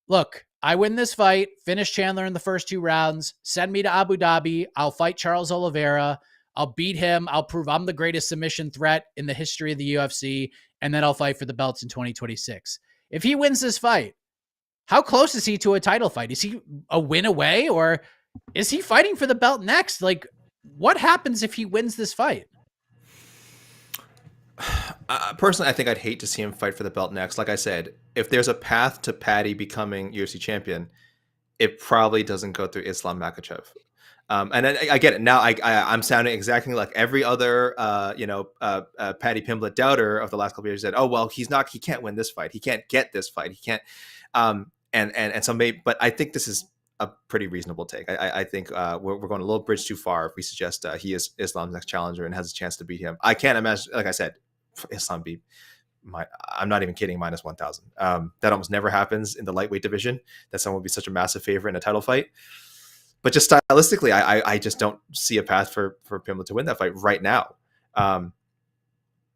look, I win this fight, finish Chandler in the first 2 rounds, send me to Abu Dhabi. I'll fight Charles Oliveira. I'll beat him. I'll prove I'm the greatest submission threat in the history of the UFC. And then I'll fight for the belts in 2026. If he wins this fight, how close is he to a title fight? Is he a win away, or is he fighting for the belt next? Like, what happens if he wins this fight? Personally, I think I'd hate to see him fight for the belt next. Like I said, if there's a path to Paddy becoming UFC champion, it probably doesn't go through Islam Makhachev. And I get it. Now I'm sounding exactly like every other, Paddy Pimblett doubter of the last couple of years said, oh, well, he can't win this fight. He can't get this fight. He can't. And so maybe, but I think this is a pretty reasonable take. I think we're going a little bridge too far if we suggest he is Islam's next challenger and has a chance to beat him. I can't imagine, like I said, Islam beat I'm not even kidding, minus 1,000. That almost never happens in the lightweight division, that someone would be such a massive favorite in a title fight. But just stylistically, I just don't see a path for Pimblett to win that fight right now.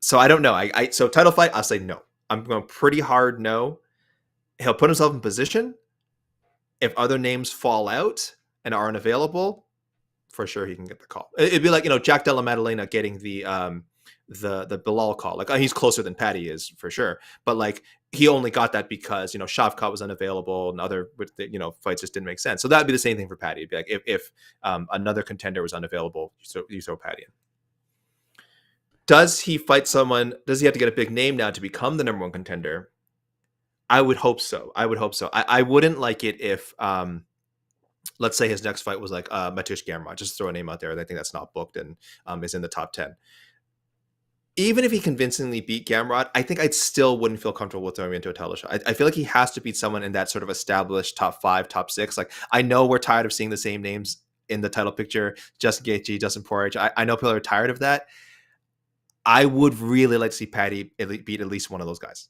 So I don't know. So title fight, I'll say no. I'm going pretty hard no. He'll put himself in position. If other names fall out and aren't available, for sure he can get the call. It'd be like, Jack Della Maddalena getting the Bilal call. Like, he's closer than Paddy is for sure. But like, he only got that because, Shavkat was unavailable and other, fights just didn't make sense. So that'd be the same thing for Paddy. It'd be like if another contender was unavailable, you throw Paddy in. Does he fight someone? Does he have to get a big name now to become the number one contender? I would hope so. I wouldn't like it if, let's say his next fight was like Mateusz Gamrot. Just throw a name out there. I think that's not booked and is in the top 10. Even if he convincingly beat Gamrot, I think I still wouldn't feel comfortable with throwing him into a title shot. I feel like he has to beat someone in that sort of established top 5, top 6. Like, I know we're tired of seeing the same names in the title picture. Justin Gaethje, Dustin Poirier. I know people are tired of that. I would really like to see Paddy beat at least one of those guys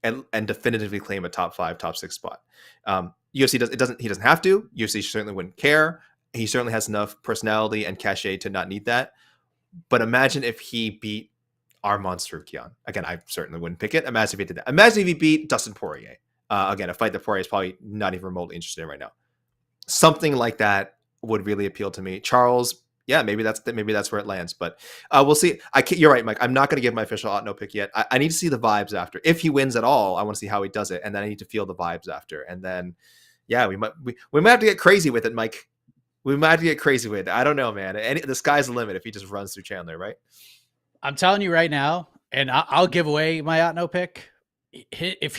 and definitively claim a top 5, top 6 spot. UFC he doesn't have to. UFC certainly wouldn't care. He certainly has enough personality and cachet to not need that. But imagine if he beat Arman Tsarukyan. Again, I certainly wouldn't pick it. Imagine if he did that. Imagine if he beat Dustin Poirier. Again, a fight that Poirier is probably not even remotely interested in right now. Something like that would really appeal to me. Charles, yeah, maybe that's where it lands. But we'll see. You're right, Mike. I'm not going to give my official no pick yet. I need to see the vibes after. If he wins at all, I want to see how he does it, and then I need to feel the vibes after. And then, yeah, we might have to get crazy with it, Mike. We might have to get crazy with it. I don't know, man. The sky's the limit if he just runs through Chandler, right? I'm telling you right now, and I'll give away my Otno pick. if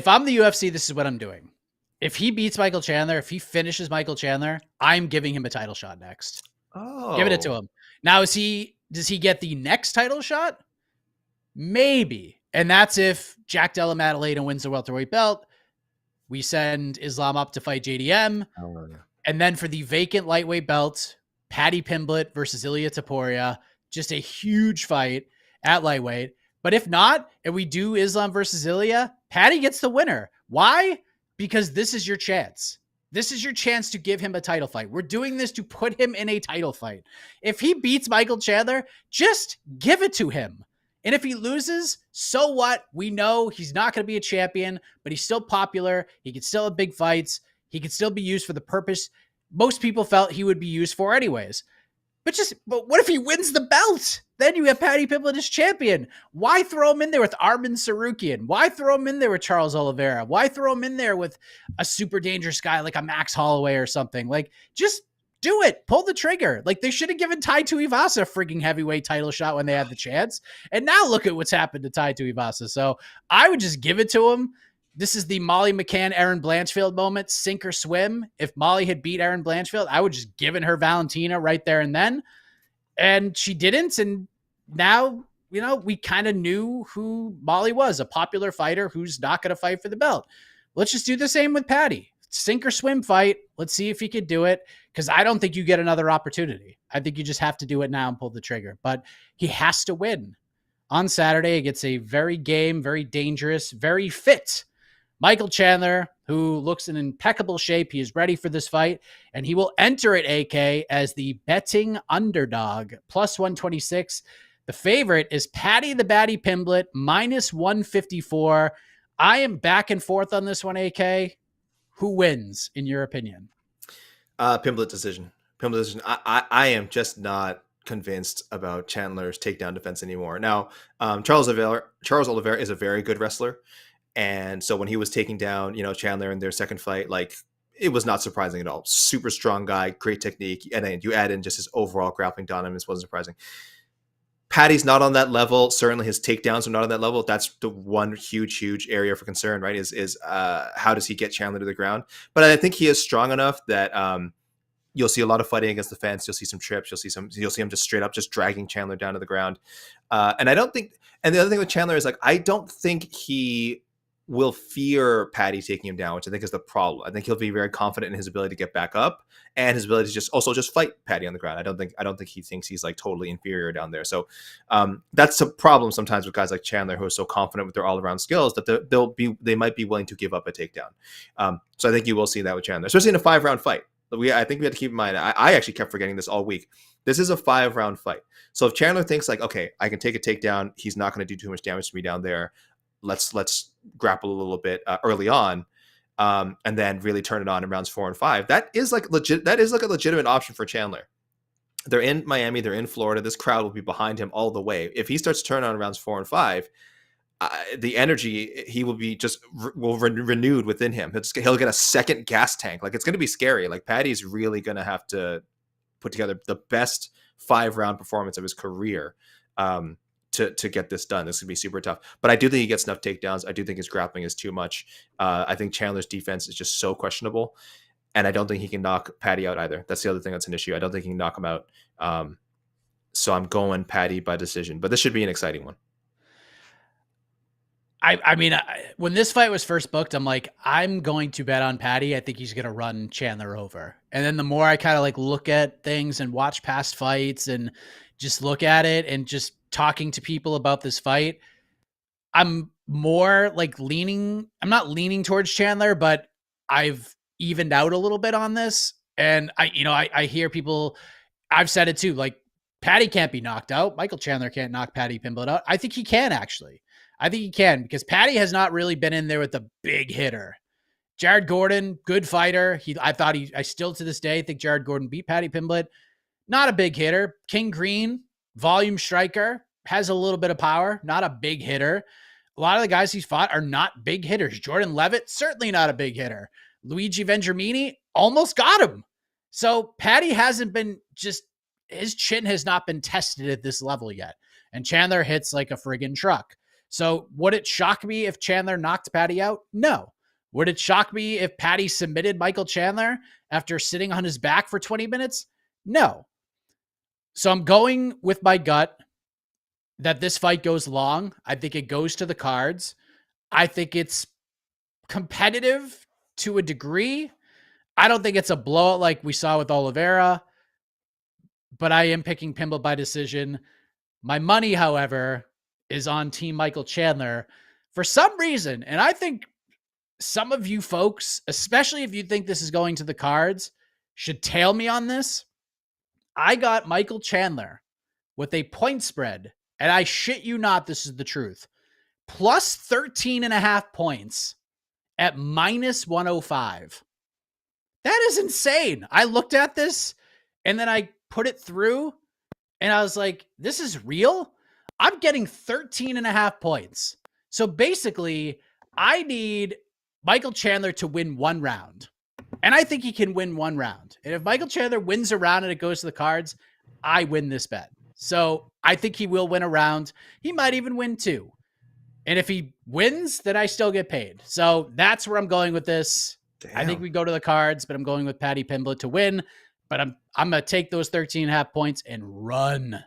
I'm the UFC, this is what I'm doing. If he beats Michael Chandler, if he finishes Michael Chandler, I'm giving him a title shot next. Giving it to him. Now, does he get the next title shot? Maybe. And that's if Jack Della Maddalena wins the welterweight belt. We send Islam up to fight JDM. Oh, yeah. And then for the vacant lightweight belt, Paddy Pimblett versus Ilia Topuria. Just a huge fight at lightweight. But if not, and we do Islam versus Ilia, Paddy gets the winner. Why? Because this is your chance. This is your chance to give him a title fight. We're doing this to put him in a title fight. If he beats Michael Chandler, just give it to him. And if he loses, so what? We know he's not going to be a champion, but he's still popular. He can still have big fights. He can still be used for the purpose most people felt he would be used for anyways. But what if he wins the belt? Then you have Paddy Pimblett as champion. Why throw him in there with Armin Sarukian? Why throw him in there with Charles Oliveira? Why throw him in there with a super dangerous guy like a Max Holloway or something? Like, just do it. Pull the trigger. Like, they should have given Tai Tuivasa a freaking heavyweight title shot when they had the chance. And now look at what's happened to Tai Tuivasa. So I would just give it to him. This is the Molly McCann, Aaron Blanchfield moment, sink or swim. If Molly had beat Aaron Blanchfield, I would just given her Valentina right there and then. And she didn't. And now, we kind of knew who Molly was, a popular fighter who's not going to fight for the belt. Let's just do the same with Paddy. Sink or swim fight. Let's see if he could do it. Because I don't think you get another opportunity. I think you just have to do it now and pull the trigger. But he has to win. On Saturday, against a very game, very dangerous, very fit Michael Chandler, who looks in impeccable shape. He is ready for this fight, and he will enter at AK as the betting underdog, plus 126. The favorite is Paddy the Baddy Pimblett, minus 154. I am back and forth on this one, AK. Who wins, in your opinion? Pimblett decision. I am just not convinced about Chandler's takedown defense anymore. Now, Charles Oliveira is a very good wrestler. And so when he was taking down, Chandler in their second fight, like, it was not surprising at all. Super strong guy, great technique. And then you add in just his overall grappling dominance, wasn't surprising. Paddy's not on that level. Certainly his takedowns are not on that level. That's the one huge area for concern, right? Is how does he get Chandler to the ground? But I think he is strong enough that you'll see a lot of fighting against the fence. You'll see some trips. You'll see him just straight up just dragging Chandler down to the ground. And the other thing with Chandler is, like, I don't think he will fear Paddy taking him down, which I think is the problem. I think he'll be very confident in his ability to get back up and his ability to just fight Paddy on the ground. I don't think he thinks he's like totally inferior down there. So that's a problem sometimes with guys like Chandler, who are so confident with their all around skills that they might be willing to give up a takedown. So I think you will see that with Chandler, especially in a 5-round fight. I think we have to keep in mind, I actually kept forgetting this all week. This is a 5-round fight. So if Chandler thinks like, okay, I can take a takedown, he's not going to do too much damage to me down there. Let's grapple a little bit early on, and then really turn it on in rounds 4 and 5. That is like a legitimate option for Chandler. They're in Miami, they're in Florida. This crowd will be behind him all the way. If he starts to turn on rounds 4 and 5, the energy he will be renewed within him. He'll get a second gas tank. Like, it's going to be scary. Like, Paddy's really going to have to put together the best 5-round performance of his career. To get this done. This could be super tough. But I do think he gets enough takedowns. I do think his grappling is too much. I think Chandler's defense is just so questionable. And I don't think he can knock Paddy out either. That's the other thing that's an issue. I don't think he can knock him out. So I'm going Paddy by decision. But this should be an exciting one. I mean, when this fight was first booked, I'm like, I'm going to bet on Paddy. I think he's going to run Chandler over. And then the more I kind of like look at things and watch past fights and just look at it and just talking to people about this fight, I'm more like I'm not leaning towards Chandler, but I've evened out a little bit on this. And I hear people, I've said it too, like, Paddy can't be knocked out. Michael Chandler can't knock Paddy Pimblett out. I think he can, actually. I think he can, because Paddy has not really been in there with the big hitter. Jared Gordon, good fighter. I still to this day think Jared Gordon beat Paddy Pimblett. Not a big hitter. King Green, volume striker, has a little bit of power, not a big hitter. A lot of the guys he's fought are not big hitters. Jordan Levitt, certainly not a big hitter. Luigi Vendramin almost got him. So Paddy hasn't been his chin has not been tested at this level yet. And Chandler hits like a friggin' truck. So would it shock me if Chandler knocked Paddy out? No. Would it shock me if Paddy submitted Michael Chandler after sitting on his back for 20 minutes? No. So I'm going with my gut that this fight goes long. I think it goes to the cards. I think it's competitive to a degree. I don't think it's a blowout like we saw with Oliveira, but I am picking Pimblett by decision. My money, however, is on Team Michael Chandler for some reason. And I think some of you folks, especially if you think this is going to the cards, should tail me on this. I got Michael Chandler with a point spread, and I shit you not, this is the truth, plus 13.5 points at minus 105. That is insane. I looked at this and then I put it through and I was like, this is real? I'm getting 13.5 points. So basically, I need Michael Chandler to win one round. And I think he can win one round. And if Michael Chandler wins a round and it goes to the cards, I win this bet. So I think he will win a round. He might even win two. And if he wins, then I still get paid. So that's where I'm going with this. Damn. I think we go to the cards, but I'm going with Paddy Pimblett to win. But I'm going to take those 13.5 points and run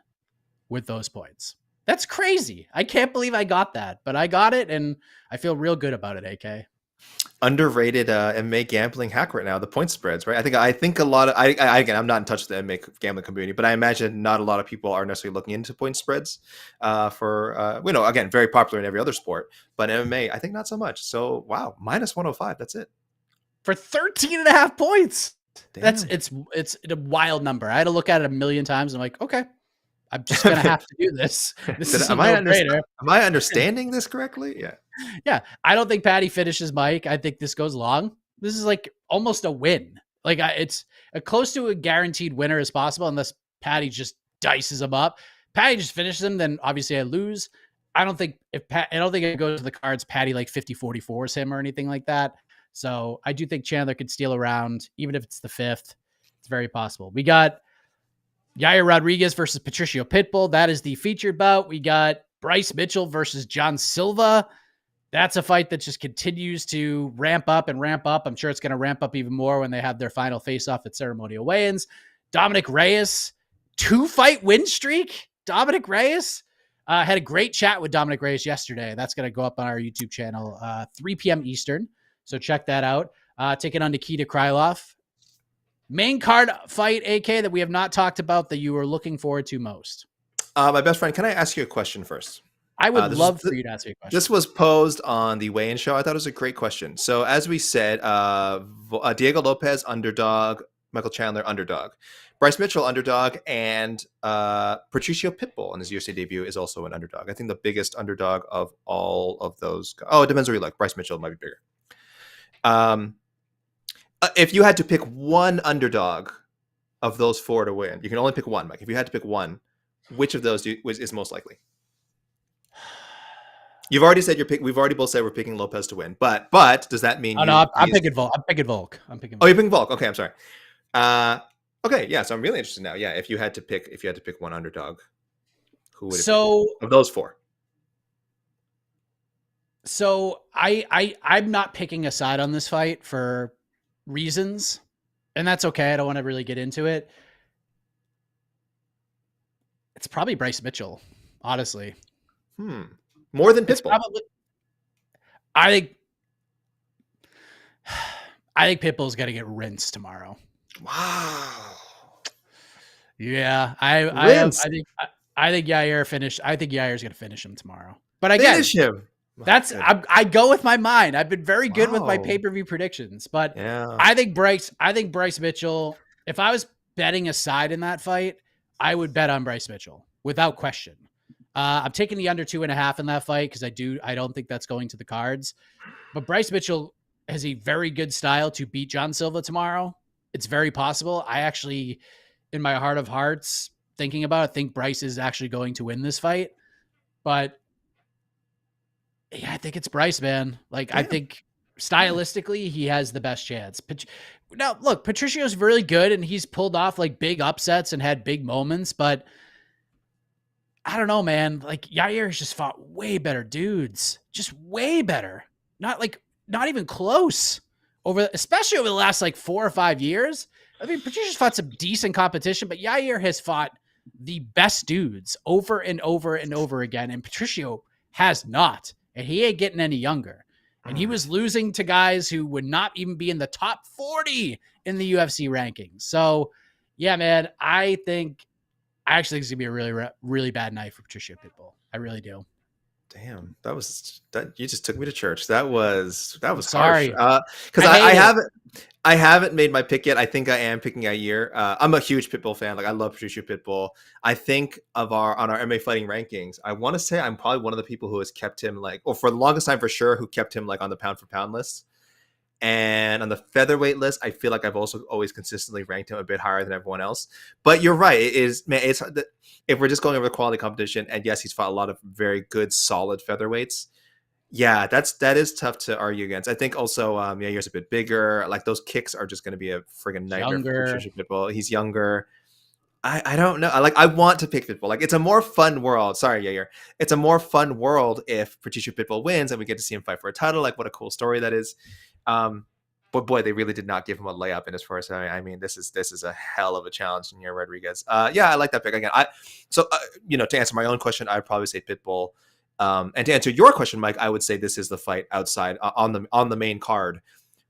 with those points. That's crazy. I can't believe I got that, but I got it, and I feel real good about it, AK. Underrated MMA gambling hack right now, the point spreads, right? I think a lot of again, I'm not in touch with the MMA gambling community, but I imagine not a lot of people are necessarily looking into point spreads for again, very popular in every other sport, but MMA, I think not so much. So wow, minus 105, that's it. For 13.5 points. Damn. It's a wild number. I had to look at it a million times. I'm like, okay, I'm just going to have to do this. This is am I understanding this correctly? Yeah. Yeah. I don't think Paddy finishes Mike. I think this goes long. This is like almost a win. Like it's close to a guaranteed winner as possible, unless Paddy just dices him up. Paddy just finishes him, then obviously I lose. I don't think it goes to the cards. Paddy like 50-44s him or anything like that. So I do think Chandler could steal a round, even if it's the fifth. It's very possible. We got Yair Rodriguez versus Patricio Pitbull. That is the featured bout. We got Bryce Mitchell versus John Silva. That's a fight that just continues to ramp up and ramp up. I'm sure it's going to ramp up even more when they have their final face-off at ceremonial weigh-ins. Dominic Reyes, 2-fight win streak. Dominic Reyes. Had a great chat with Dominic Reyes yesterday. That's going to go up on our YouTube channel, 3 p.m. Eastern. So check that out. Taking on Nikita Krylov. Main card fight, AK, that we have not talked about that you are looking forward to most. My best friend, can I ask you a question first? I would love for you to ask me a question. This was posed on the weigh-in show. I thought it was a great question. So as we said, Diego Lopez, underdog. Michael Chandler, underdog. Bryce Mitchell, underdog. And Patricio Pitbull in his UFC debut is also an underdog. I think the biggest underdog of all of those. Oh, it depends where you look. Bryce Mitchell might be bigger. If you had to pick one underdog of those four to win, you can only pick one, Mike. If you had to pick one, which of those is most likely? You've already said we've already both said we're picking Lopez to win, but does that mean? I'm picking Volk. Oh, you're picking Volk. Okay, I'm sorry. Okay, yeah. So I'm really interested now. Yeah, if you had to pick one underdog, who would it be of those four? So I'm not picking a side on this fight for reasons, and that's okay. I don't want to really get into it. It's probably Bryce Mitchell, honestly. More than Pitbull. I think Pitbull's going to get rinsed tomorrow. Wow. Yeah, I think Yair finished. I think Yair's going to finish him tomorrow. But again, finish him. I go with my mind. I've been very good with my pay-per-view predictions, but yeah. I think Bryce Mitchell, if I was betting a side in that fight, I would bet on Bryce Mitchell without question. I'm taking the under 2.5 in that fight because I don't think that's going to the cards, but Bryce Mitchell has a very good style to beat John Silva tomorrow. It's very possible. I actually, in my heart of hearts, thinking about it, think Bryce is actually going to win this fight, but yeah, I think it's Bryce, man. Like, I think stylistically, he has the best chance. Now, look, Patricio's really good, and he's pulled off like big upsets and had big moments, but I don't know, man. Like Yair has just fought way better dudes, just way better. Not even close especially over the last like 4 or 5 years. I mean, Patricia's fought some decent competition, but Yair has fought the best dudes over and over and over again, and Patricio has not, and he ain't getting any younger. And he was losing to guys who would not even be in the top 40 in the UFC rankings. So, yeah, man, I actually think it's going to be a really, really bad night for Patricio Pitbull. I really do. Damn, you just took me to church. That was Sorry. harsh. Because I haven't made my pick yet. I think I am picking Yair. I'm a huge Pitbull fan. Like I love Patricio Pitbull. I think on our MMA fighting rankings, I want to say I'm probably one of the people who has kept him for the longest time for sure, who kept him like on the pound for pound list. And on the featherweight list, I feel like I've also always consistently ranked him a bit higher than everyone else. But you're right. It's if we're just going over the quality competition, and yes, he's fought a lot of very good, solid featherweights. Yeah, that is tough to argue against. I think also, Yair's a bit bigger. Like those kicks are just going to be a friggin' nightmare for Patricio Pitbull. He's younger. I don't know. I want to pick Pitbull. Like it's a more fun world. Sorry, Yair. It's a more fun world if Patricio Pitbull wins and we get to see him fight for a title. Like what a cool story that is. But boy, they really did not give him a layup in his first. I mean, this is a hell of a challenge, Yair Rodriguez. Yeah, I like that pick again. To answer my own question, I'd probably say Pitbull. And to answer your question, Mike, I would say this is the fight outside on the main card.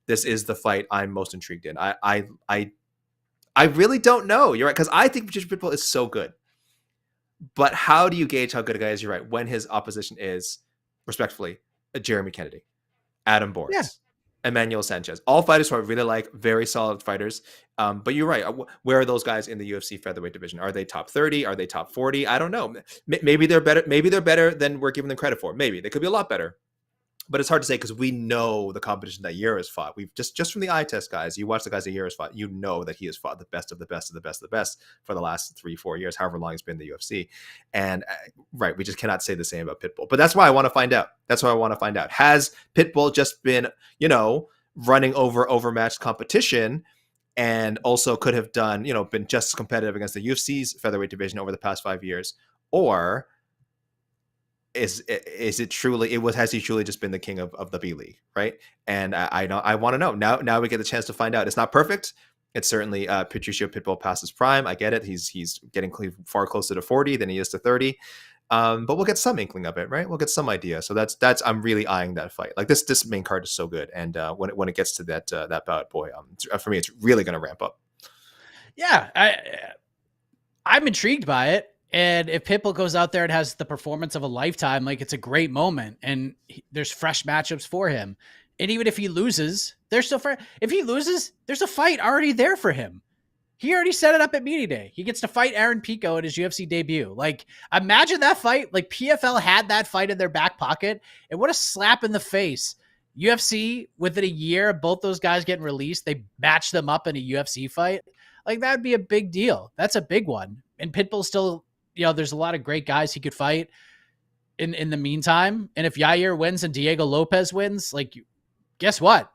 This is the fight I'm most intrigued in. I really don't know. You're right, because I think Patricio Pitbull is so good. But how do you gauge how good a guy is? You're right. When his opposition is, respectfully, Jeremy Kennedy, Adam Boris, Emmanuel Sanchez, all fighters who I really like, very solid fighters. But you're right. Where are those guys in the UFC featherweight division? Are they top 30? Are they top 40? I don't know. Maybe they're better. Maybe they're better than we're giving them credit for. Maybe they could be a lot better. But it's hard to say because we know the competition that Yair has fought. We've just from the eye test, guys. You watch the guys that Yair has fought. You know that he has fought the best of the best of the best of the best for the last 3-4 years, however long he's been in the UFC. And right, we just cannot say the same about Pitbull. But that's why I want to find out. Has Pitbull just been, running over overmatched competition, and also could have done, been just as competitive against the UFC's featherweight division over the past 5 years, or has he truly just been the king of the B League, right? And I want to know. Now we get the chance to find out. It's not perfect. It's certainly Patricio Pitbull past his prime. I get it. He's getting far closer to 40 than he is to 30. But we'll get some inkling of it, right? We'll get some idea. So that's I'm really eyeing that fight. Like this main card is so good, and when it gets to that bout, boy, for me it's really going to ramp up. Yeah, I'm intrigued by it. And if Pitbull goes out there and has the performance of a lifetime, like it's a great moment, and there's fresh matchups for him. And even if he loses, there's a fight already there for him. He already set it up at Media Day. He gets to fight Aaron Pico at his UFC debut. Like, imagine that fight. Like, PFL had that fight in their back pocket. And what a slap in the face. UFC, within a year, both those guys getting released, they matched them up in a UFC fight. Like, that would be a big deal. That's a big one. And Pitbull still, there's a lot of great guys he could fight in the meantime. And if Yair wins and Diego Lopez wins, like, guess what?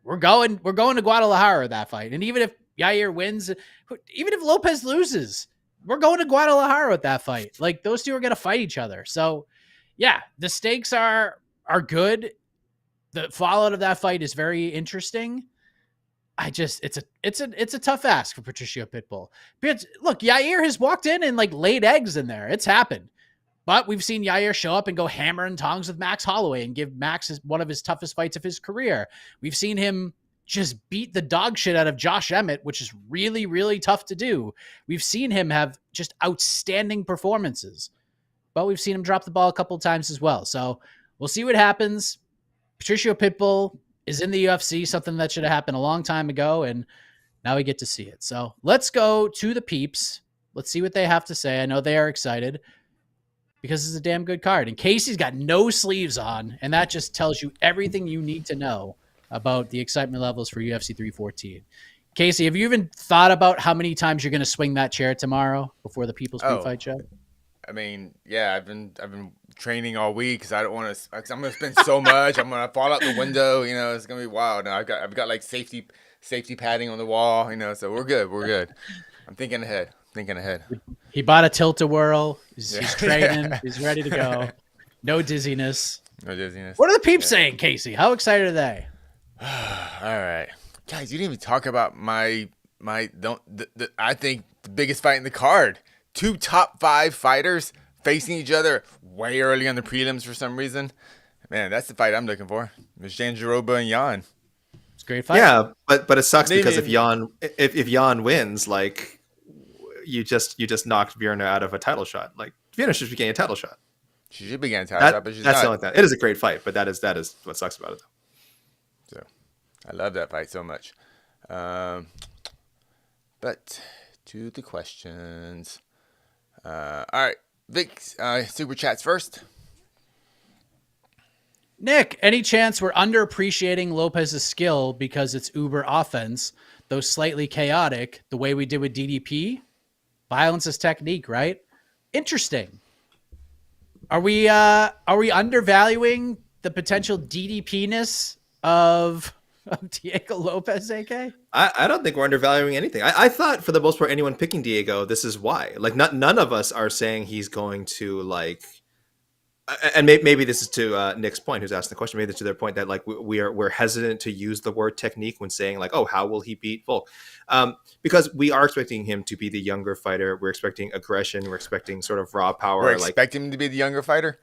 We're going to Guadalajara that fight. And even if Yair wins, even if Lopez loses, we're going to Guadalajara with that fight. Like, those two are going to fight each other. So, yeah, the stakes are good. The fallout of that fight is very interesting. It's a tough ask for Patricio Pitbull. Because look, Yair has walked in and like laid eggs in there. It's happened. But we've seen Yair show up and go hammer and tongs with Max Holloway and give Max one of his toughest fights of his career. We've seen him just beat the dog shit out of Josh Emmett, which is really, really tough to do. We've seen him have just outstanding performances, but we've seen him drop the ball a couple of times as well. So we'll see what happens. Patricio Pitbull is in the UFC, something that should have happened a long time ago, and now we get to see it. So let's go to the peeps. Let's see what they have to say. I know they are excited because it's a damn good card. And Casey's got no sleeves on, and that just tells you everything you need to know about the excitement levels for UFC 314. Casey, have you even thought about how many times you're going to swing that chair tomorrow before the People's Pre-Fight show? I mean, yeah, I've been training all week because I don't want to. I'm going to spend so much. I'm going to fall out the window. It's going to be wild. Now I've got like safety padding on the wall. So we're good. I'm thinking ahead. Thinking ahead. He bought a tilt-a-whirl. He's Yeah. training. He's ready to go. No dizziness. No dizziness. What are the peeps saying, Casey? How excited are they? All right, guys. You didn't even talk about my I think the biggest fight in the card. 2 top 5 fighters facing each other way early on the prelims for some reason. Man, that's the fight I'm looking for. It's Janjaroba and Jan. It's a great fight. Yeah, but it sucks Maybe- because if Jan wins, like you just knocked Virna out of a title shot. Like Virna should be getting a title shot. She should be getting title shot, but she's that's not. the only thing. It is a great fight, but that is what sucks about it. Though. So, I love that fight so much. But to the questions. All right, Vic, super chats first. Nick, any chance we're underappreciating Lopez's skill because it's uber offense, though slightly chaotic, the way we did with DDP? Violence is technique, right? Interesting. Are we undervaluing the potential DDP-ness of Diego Lopez, AK? I don't think we're undervaluing anything. I thought for the most part, anyone picking Diego, this is why. Like, none of us are saying he's going to like. And maybe this is to Nick's point, who's asked the question. Maybe to their point that like we're hesitant to use the word technique when saying like, oh, how will he beat Volk? Because we are expecting him to be the younger fighter. We're expecting aggression. We're expecting sort of raw power. We're expecting him to be the younger fighter.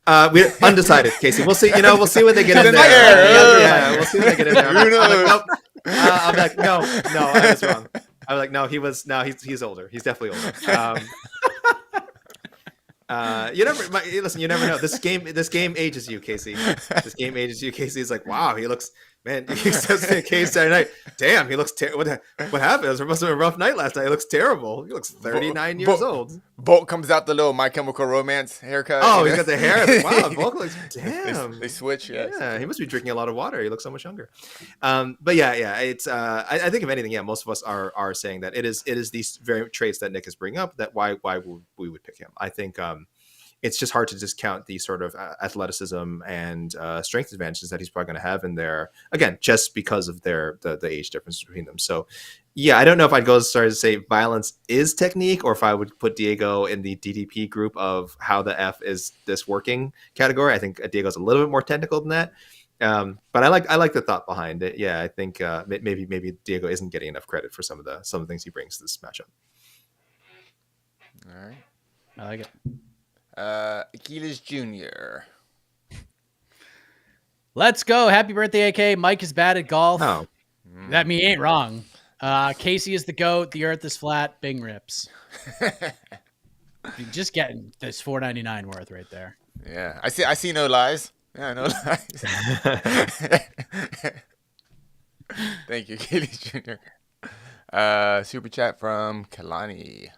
We're undecided, Casey. We'll see. We'll see when they get in there. Yeah, we'll see when they get in there. I'm like, no, I was wrong. I was like, no, he's older. He's definitely older. You never know. This game ages you, Casey. This game ages you, Casey. Is like, wow, he looks, man. He says to Casey Saturday night, damn, he looks terrible. What happened? It must have been a rough night last night. He looks terrible. He looks 39 years old. Bolt comes out the little My Chemical Romance haircut. Oh, he's got the hair. Wow, Volk looks, damn. They switch, yes. Yeah, he must be drinking a lot of water. He looks so much younger. But yeah, it's. I think if anything, most of us are saying that it is these very traits that Nick is bringing up that why we would pick him. I think it's just hard to discount the sort of athleticism and strength advantages that he's probably going to have in there. Again, just because of the age difference between them. So, yeah, I don't know if I'd go as far as to say violence is technique, or if I would put Diego in the DDP group of how the F is this working category. I think Diego's a little bit more technical than that. But I like the thought behind it. Yeah, I think maybe Diego isn't getting enough credit for some of the things he brings to this matchup. All right, I like it. Achilles Jr. Let's go. Happy birthday, AK. Mike is bad at golf. Oh, That me ain't wrong. Casey is the GOAT. The earth is flat. Bing rips. You're just getting this $4.99 worth right there. Yeah, I see no lies. Yeah, no lies. Thank you, Achilles Jr. Super chat from Kalani.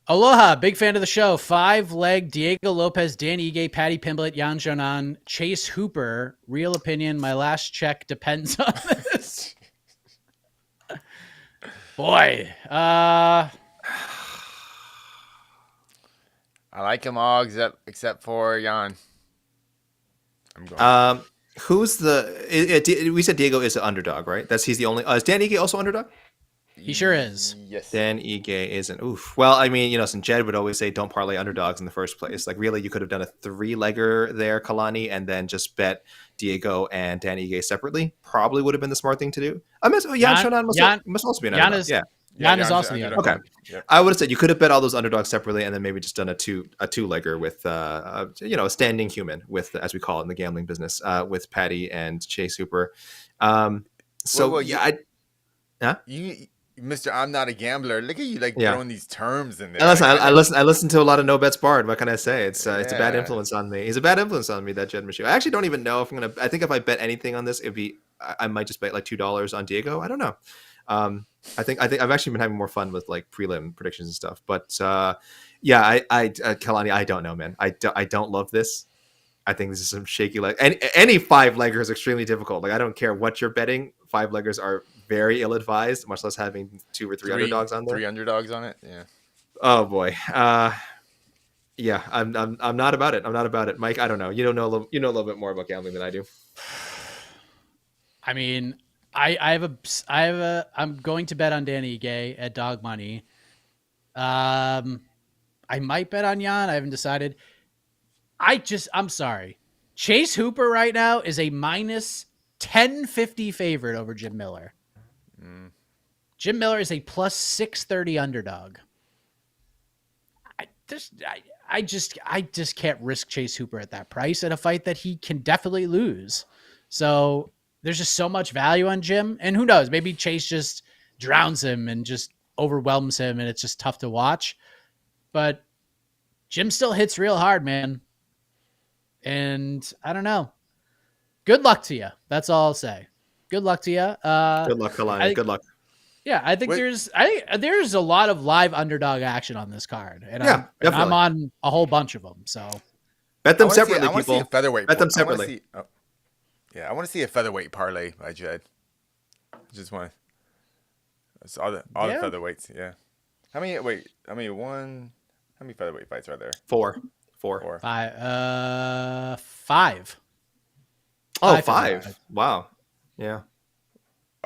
Aloha, big fan of the show. 5-leg Diego Lopez, Dan Ige, Paddy Pimblett, Jan Jonan, Chase Hooper. Real opinion. My last check depends on this. Boy, I like them all except for Jan. I'm going. who's we said Diego is the underdog, right? He's the only. Is Dan Ige also underdog? he sure is. Yes. Dan Ige isn't. Oof. Well, I mean, since Jed would always say don't parlay underdogs in the first place. Like, really, you could have done a 3-legger there, Kalani, and then just bet Diego and Dan Ige separately. Probably would have been the smart thing to do. I mean, Jan Shonan must also be an underdog. Jan is also the underdog. Okay. Yep. I would have said you could have bet all those underdogs separately, and then maybe just done a two-legger with a standing human, with, as we call it in the gambling business, with Paddy and Chase Hooper. Mr. I'm not a gambler. Look at you throwing these terms in there. I listen to a lot of No Bets Barred. What can I say? It's a bad influence on me. He's a bad influence on me, that Jed Michaud. I actually don't even know if I'm gonna. I think if I bet anything on this, I might just bet like $2 on Diego. I don't know. I think I've actually been having more fun with like prelim predictions and stuff. But Kalani, I don't know, man. I don't love this. I think this is some shaky leg. Any 5-legger is extremely difficult. Like, I don't care what you're betting. 5-leggers are very ill-advised, much less having 2 or 3 underdogs on there. 3 underdogs on it. Yeah. Oh boy. Yeah. I'm not about it. I'm not about it, Mike. I don't know. You know a little bit more about gambling than I do. I mean, I'm going to bet on Danny Ige at dog money. I might bet on Jan. I haven't decided. I'm sorry. Chase Hooper right now is a minus 1050 favorite over Jim Miller. Jim Miller is a plus 630 underdog. I just can't risk Chase Hooper at that price in a fight that he can definitely lose. So there's just so much value on Jim, and who knows, maybe Chase just drowns him and just overwhelms him, and it's just tough to watch. But Jim still hits real hard, man. And I don't know. Good luck to you. That's all I'll say. Good luck to you. Good luck, Kalani. Good luck. Yeah, I think there's a lot of live underdog action on this card, and I'm on a whole bunch of them. So bet them separately, I want to see a featherweight. Bet them separately. I want to see a featherweight parlay by Jed. Just want all the featherweights. Yeah. How many featherweight fights are there? Four. 5. 5. Oh, 5. Wow. Yeah.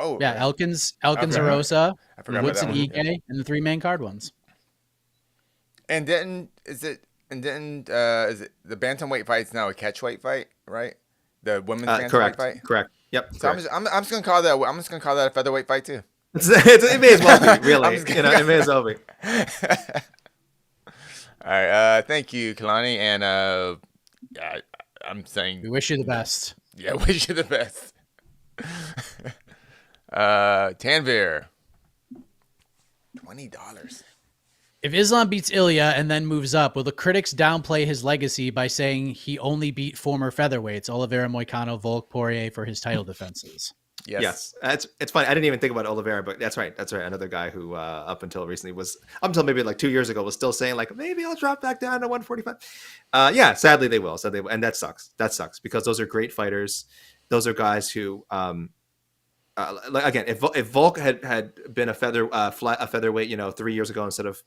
Oh yeah, Elkins, Arosa, Woodson, Ige, and the 3 main card ones. And then is it the bantamweight fight's now a catchweight fight, right? The women's bantamweight fight. Correct. Yep. So correct. I'm just gonna call that. I'm just gonna call that a featherweight fight too. It may as well be, really. It may as well be. All right. Thank you, Kalani, and I'm saying we wish you the best. Yeah, wish you the best. Tanvir, $20. If Islam beats Ilya and then moves up, will the critics downplay his legacy by saying he only beat former featherweights Oliveira, Moicano, Volk, Poirier for his title defenses? Yes. It's funny. I didn't even think about Oliveira, but that's right. Another guy who up until maybe like 2 years ago was still saying like, maybe I'll drop back down to 145. Yeah, sadly they will. And that sucks. That sucks because those are great fighters. Those are guys who, again, if Volk had been a featherweight, 3 years ago instead of,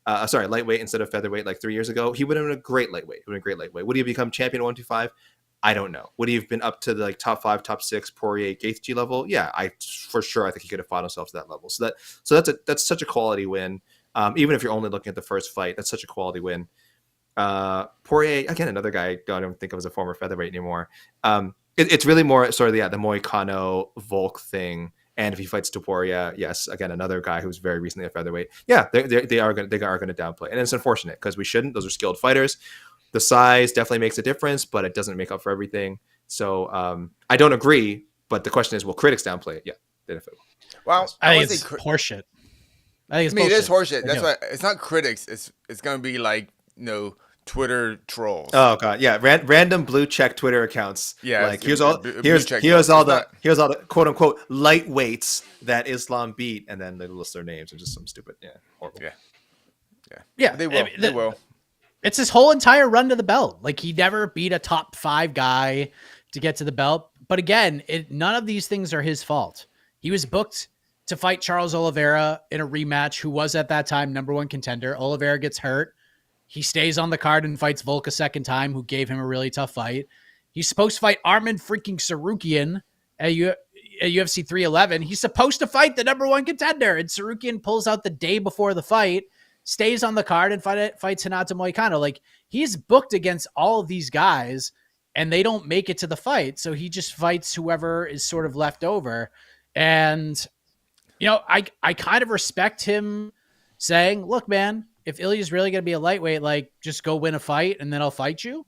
lightweight instead of featherweight like 3 years ago, he would have been a great lightweight. Would he have become champion 125? I don't know. Would he have been up to the like top 5, top 6 Poirier Gaethje level? Yeah, I think he could have fought himself to that level. So that's such a quality win. Even if you're only looking at the first fight, that's such a quality win. Poirier, again, another guy I don't think of as a former featherweight anymore. It's really more sort of the Moicano Volk thing. And if he fights Topuria, yes, again, another guy who's very recently a featherweight. Yeah, they are going to downplay, and it's unfortunate because we shouldn't. Those are skilled fighters. The size definitely makes a difference, but it doesn't make up for everything. So I don't agree. But the question is, will critics downplay it? Yeah, they definitely will. Well, I think it's horseshit. It is horseshit. That's why it's not critics. It's going to be like Twitter trolls. Oh god, yeah, random blue check Twitter accounts. Yeah, like here's all the quote unquote lightweights that Islam beat, and then they list their names and just some stupid, horrible. Yeah. They will. They will. It's his whole entire run to the belt. Like he never beat a top 5 guy to get to the belt. But again, none of these things are his fault. He was booked to fight Charles Oliveira in a rematch, who was at that time #1 contender. Oliveira gets hurt. He stays on the card and fights Volk a second time, who gave him a really tough fight. He's supposed to fight Arman freaking Sarukian at UFC 311. He's supposed to fight the #1 contender, and Sarukian pulls out the day before the fight, stays on the card, and fights Hinata Moicano. Like, he's booked against all of these guys, and they don't make it to the fight, so he just fights whoever is sort of left over. And, I kind of respect him saying, look, man, if Ilya's really going to be a lightweight, like, just go win a fight and then I'll fight you.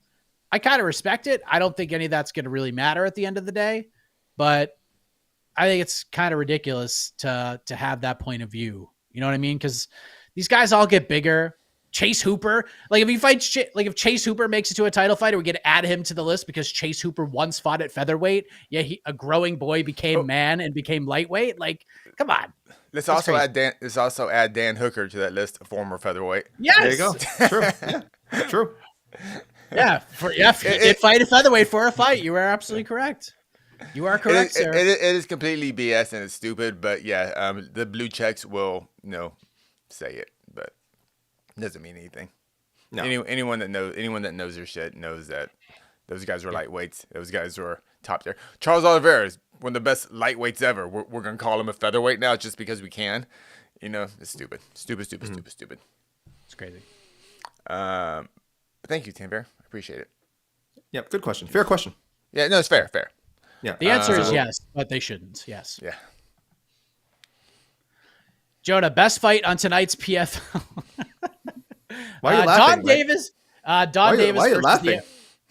I kind of respect it. I don't think any of that's going to really matter at the end of the day, but I think it's kind of ridiculous to have that point of view. You know what I mean? Because these guys all get bigger. Chase Hooper, like if Chase Hooper makes it to a title fight, are we going to add him to the list because Chase Hooper once fought at featherweight? Yeah, a growing boy became man and became lightweight. Like, come on. Let's also add Dan Hooker to that list, a former featherweight. Yes, there you go. True. Yeah. True. Fight a featherweight for a fight. You are absolutely correct. You are correct, sir. It is completely BS and it's stupid, but yeah, the blue checks will say it, but it doesn't mean anything. No. Anyone that knows their shit knows that those guys were lightweights. Those guys were top tier. Charles Oliveira is one of the best lightweights ever. We're gonna call him a featherweight now just because we can. It's stupid. Stupid. It's crazy. Thank you, Tim Bear. I appreciate it. Yep, good question. Fair question. Yeah, no, it's fair. Yeah. The answer is yes, but they shouldn't. Yes. Yeah. Jonah, best fight on tonight's PFL. Why are you laughing? Don Davis. Don Davis. Why are you versus laughing?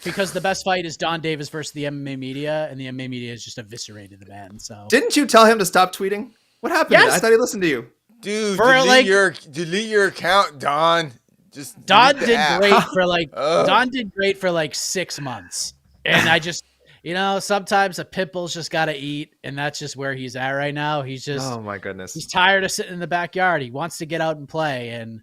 because the best fight is Don Davis versus the MMA media, and the MMA media has just eviscerated the man. So Didn't you tell him to stop tweeting? What happened? Yes. I thought he listened to you. Dude, For, delete your account, Don. Just Don delete the did app. great for Don did great for like 6 months, and I just sometimes a pit bull's just got to eat, and that's just where he's at right now. He's just Oh my goodness. he's tired of sitting in the backyard. He wants to get out and play, and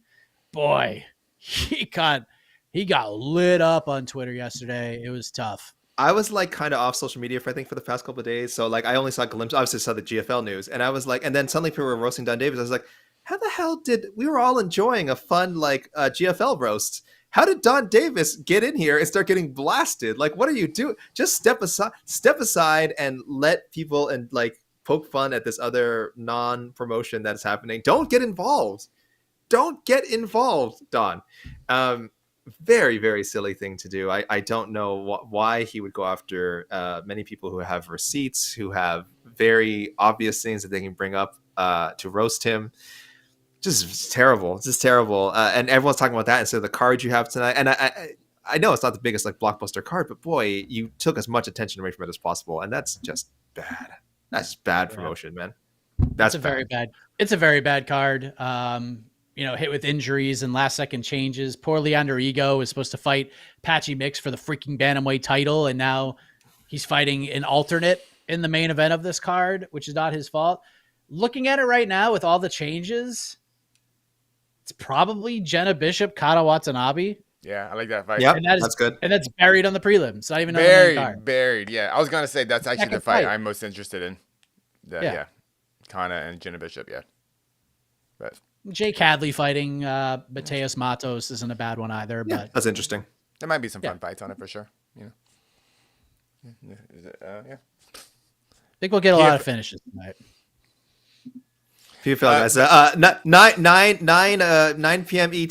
boy, he got lit up on Twitter yesterday. It was tough. I was like kind of off social media for the past couple of days. So like I only saw glimpses, obviously saw the GFL news, and I was like, and then suddenly people were roasting Don Davis. I was like, how the hell did we were all enjoying a fun GFL roast? How did Don Davis get in here and start getting blasted? Like, what are you doing? Just step aside and let people and like poke fun at this other non-promotion that's happening. Don't get involved. Don't get involved, Don. Very, very silly thing to do. I don't know why he would go after many people who have receipts, who have very obvious things that they can bring up to roast him. Just terrible. And everyone's talking about that instead of the card you have tonight. And I know it's not the biggest like blockbuster card, but boy, you took as much attention away from it as possible. And that's just bad. That's bad promotion, man. That's very bad. It's a very bad card. Hit with injuries and last second changes. Poor Leandro Ego is supposed to fight Patchy Mix for the freaking bantamweight title, and now he's fighting an alternate in the main event of this card, which is not his fault. Looking at it right now with all the changes, it's probably Jenna Bishop, Kata Watanabe. Yeah, I like that fight. Yeah, that's good. And that's buried on the prelims. It's not even on the main card. Buried. Yeah, I was gonna say that's actually the fight I'm most interested in. Yeah. Kana and Jenna Bishop. Yeah, but Jay Cadley fighting Mateus Matos isn't a bad one either. Yeah, but that's interesting. there might be some fun fights on it for sure. Yeah. I think we'll get a lot of finishes tonight. PFL guys, 9 p.m. ET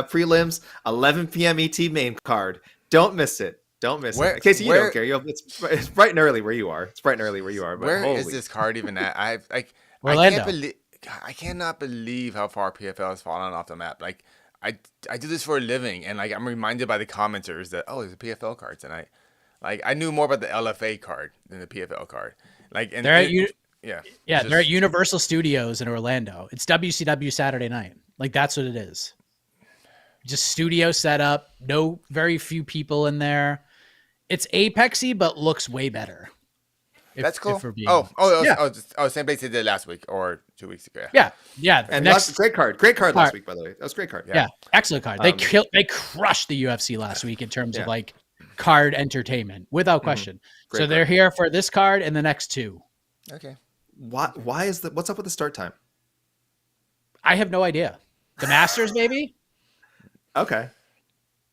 prelims, 11 p.m. ET main card. Don't miss it. Don't miss it. In case you don't care, it's bright and early where you are. But where is this card even at? Orlando. I cannot believe how far PFL has fallen off the map. Like I do this for a living, and like I'm reminded by the commenters that there's a PFL card tonight. Like I knew more about the LFA card than the PFL card. Like and they're at Universal Studios in Orlando. It's WCW Saturday night. Like that's what it is. Just studio setup. No, very few people in there. It's Apexy, but looks way better. That's cool. Same place they did last week or 2 weeks ago. Yeah. And great card last week, by the way. That was a great card. Yeah, excellent card. They crushed the UFC last week in terms of like card entertainment, without question. So they're here for this card and the next two. Okay. Why is what's up with the start time? I have no idea. The Masters, maybe? Okay.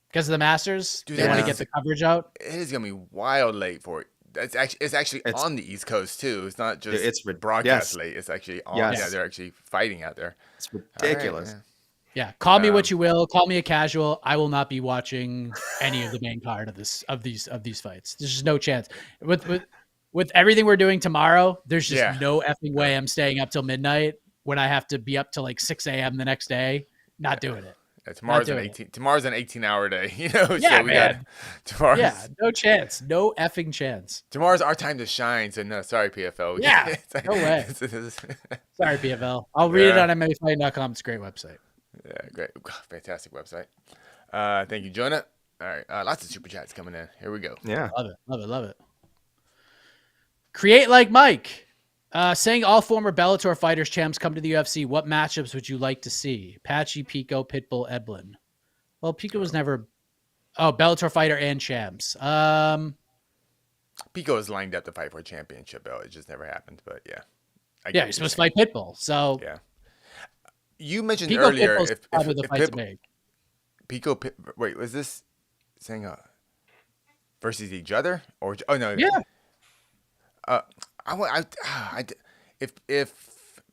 Because of the Masters, they want to get the coverage out. It is gonna be wild late for it. It's actually on the East Coast too. It's not just it's broadcast late. It's actually on. Yes. Yeah, they're actually fighting out there. It's ridiculous. Right, yeah. Call me what you will. Call me a casual. I will not be watching any of the main card of these fights. There's just no chance. With everything we're doing tomorrow, there's just no effing way I'm staying up till midnight when I have to be up till like 6 a.m. the next day. Not doing it. Yeah, tomorrow's an 18-hour day, Yeah, so man. No chance. No effing chance. Tomorrow's our time to shine. So no, sorry, PFL. Yeah, no way. Sorry, PFL. I'll read it on MMAfighting.com. It's a great website. Yeah, great. Fantastic website. Thank you, Jonah. All right, lots of super chats coming in. Here we go. Yeah. Love it. Create like Mike. Saying all former Bellator fighters champs come to the UFC. What matchups would you like to see? Patchy, Pico, Pitbull, Edlin. Well, Pico was never. Oh, Bellator fighter and champs. Pico is lined up to fight for a championship belt. It just never happened. But yeah. He's supposed to fight Pitbull. So yeah. You mentioned Pico earlier Pitbull's probably the fight Pitbull, to make. Pico. Wait, was this saying versus each other or? Oh no. Yeah. If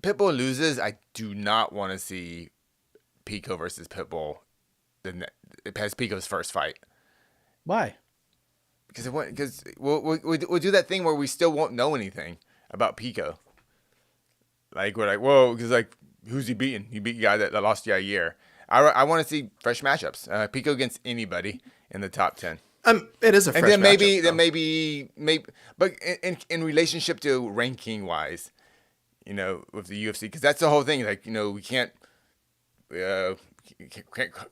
Pitbull loses, I do not want to see Pico versus Pitbull. It has Pico's first fight. Why? Because we'll do that thing where we still won't know anything about Pico. Like we're like, whoa, because like who's he beating? He beat a guy that lost Yair. I want to see fresh matchups. Pico against anybody in the top 10. It is a fresh and then matchup, maybe, but in relationship to ranking wise, with the UFC, because that's the whole thing. Like, we can't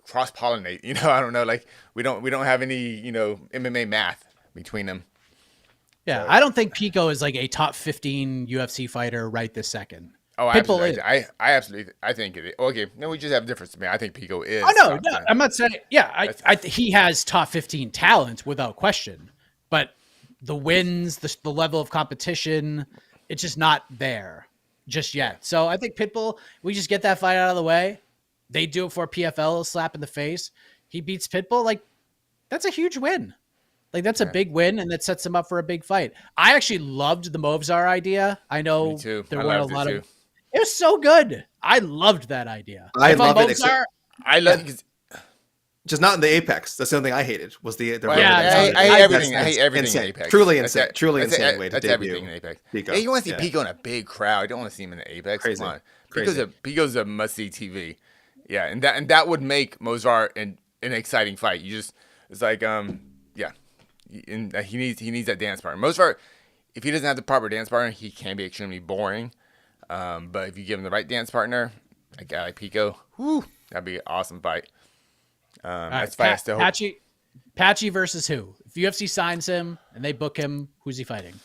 cross pollinate. I don't know. Like we don't have any MMA math between them. Yeah, I don't think Pico is like a top 15 UFC fighter right this second. Oh, Pitbull absolutely. I absolutely. I think it is. Okay, no, we just have a difference. I think Pico is. Oh no, top no, 10. I'm not saying. Yeah, he has top 15 talent without question, but the wins, the level of competition, it's just not there just yet. So I think Pitbull, we just get that fight out of the way. They do it for PFL, slap in the face. He beats Pitbull. Like, that's a huge win. Like, that's a big win, and that sets him up for a big fight. I actually loved the Movzar idea. I know there weren't a lot of. It was so good. I loved that idea. I love it. I love it. Just not in the Apex. That's the only thing I hated was the I hate everything. I hate everything insane. in Apex. Truly insane. Truly insane way to that's debut everything in Apex. Pico. Yeah, you want to see Pico in a big crowd. You don't want to see him in the Apex. Crazy. Come on. Crazy. Pico's a must-see TV. Yeah, and that would make Movzar an exciting fight. It's like and he needs that dance partner. Movzar, if he doesn't have the proper dance partner, he can be extremely boring. But if you give him the right dance partner, a guy like Pico, that'd be an awesome fight. That's fight I still hope. Patchy versus who? If UFC signs him and they book him, who's he fighting?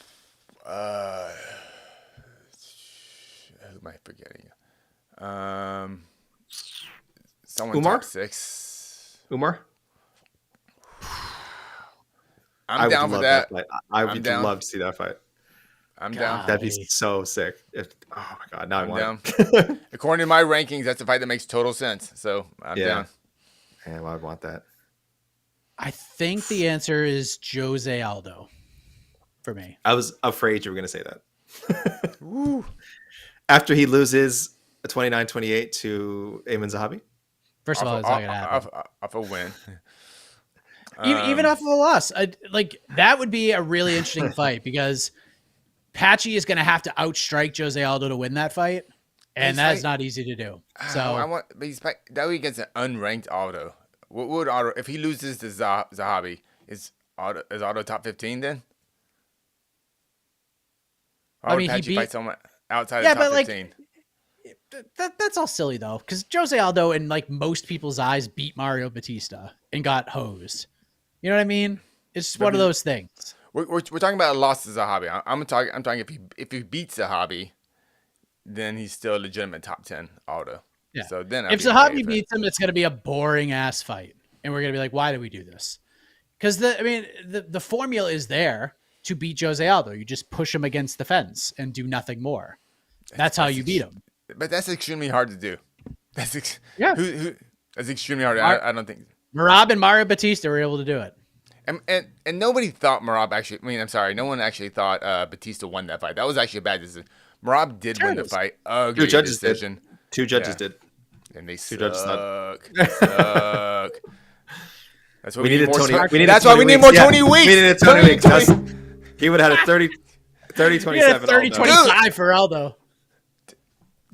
Who am I forgetting? Someone Umar? top 6. Umar? I'm down for that. I would love to see that fight. I'm down. That'd be so sick. Oh my god! Now I'm down. According to my rankings, that's a fight that makes total sense. So I'm down. Yeah, well, I would want that. I think the answer is Jose Aldo for me. I was afraid you were going to say that. After he loses a 29-28 to Ayman Zahabi? First of all, it's not going to happen. Off a win. Even off of a loss. That would be a really interesting fight because Patchy is going to have to outstrike Jose Aldo to win that fight. And that's not easy to do. So that way against an unranked Aldo. What would Aldo, if he loses to Zahabi, is Aldo top 15 then? Or he fight someone outside of top 15. That's all silly though, because Jose Aldo, in like most people's eyes, beat Mario Batista and got hosed. You know what I mean? It's just one of those things. We're talking about a loss to Zahabi. I'm talking if he beats Zahabi, then he's still a legitimate top 10 Aldo. Yeah. So then if Zahabi beats him, it's going to be a boring ass fight, and we're going to be like, why do we do this? Because the formula is there to beat Jose Aldo. You just push him against the fence and do nothing more. That's how you beat him. But that's extremely hard to do. That's extremely hard. I don't think Merab and Mario Batista were able to do it. And nobody thought Merab actually. I mean, I'm sorry, no one actually thought Batista won that fight. That was actually a bad decision. Merab did win the fight. Ugly decision. Two judges did. And they Two suck. judges suck. That's what we needed Tony. That's why we need more Tony Weeks. We needed Tony Weeks. He would have had a 30-27. 30-25 for Aldo.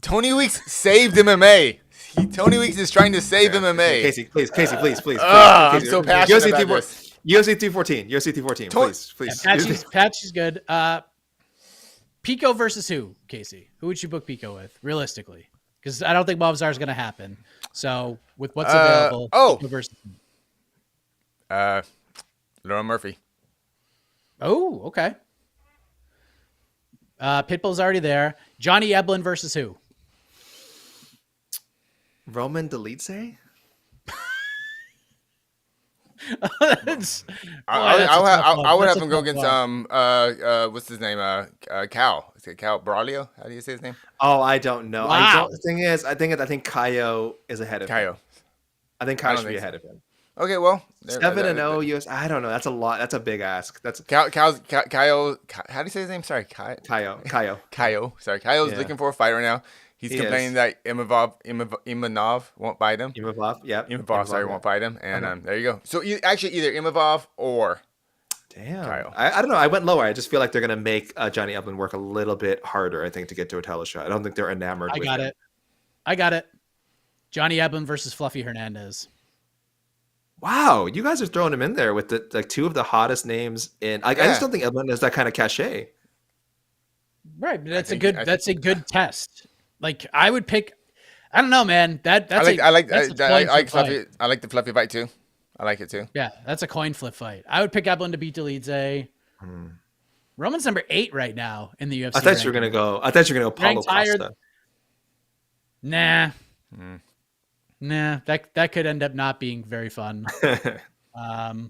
Tony Weeks saved MMA. Tony Weeks is trying to save MMA. Casey, please. I'm so passionate about this. UFC 214, please. Yeah, Patchy's good. Pico versus who, Casey? Who would you book Pico with, realistically? Because I don't think Movzar is going to happen. So, with what's available, Pico versus Laura Murphy. Oh, okay. Pitbull's already there. Johnny Eblin versus who? Roman Dolidze? I would have him go against what's his name? Cal. Is it Cal Braulio? How do you say his name? Oh, I don't know. Wow. The thing is, I think Kaio is ahead of him. Kaio. I think Kaio should be ahead of him. Okay, well, 7-0 US. I don't know. That's a lot. That's a big ask. That's Kyle. How do you say his name? Sorry, Kaio. Kyle. Sorry, Kyle's Yeah. looking for a fight right now. He's He complaining is. that Imanov won't fight him. Imavov. Yep. Imavov, sorry, won't fight him. And Okay. there you go. So actually, either Imavov or Damn. Kyle. I don't know. I went lower. I just feel like they're gonna make Johnny Eblen work a little bit harder. I think to get to a title shot. I don't think they're enamored. I got it. Johnny Eblen versus Fluffy Hernandez. Wow, you guys are throwing him in there with the like two of the hottest names in. I just don't think Eblen has that kind of cachet. Right, but that's think a good test. Like I would pick. I don't know, man. That's I like a coin flip Fluffy. fight. I like the Fluffy fight too. I like it too. Yeah, that's a coin flip fight. I would pick Eblen to beat Dolidze. Roman's number 8 right now in the UFC. I thought you were gonna go. Paulo Ranked higher- Costa. Nah. Nah, that could end up not being very fun. I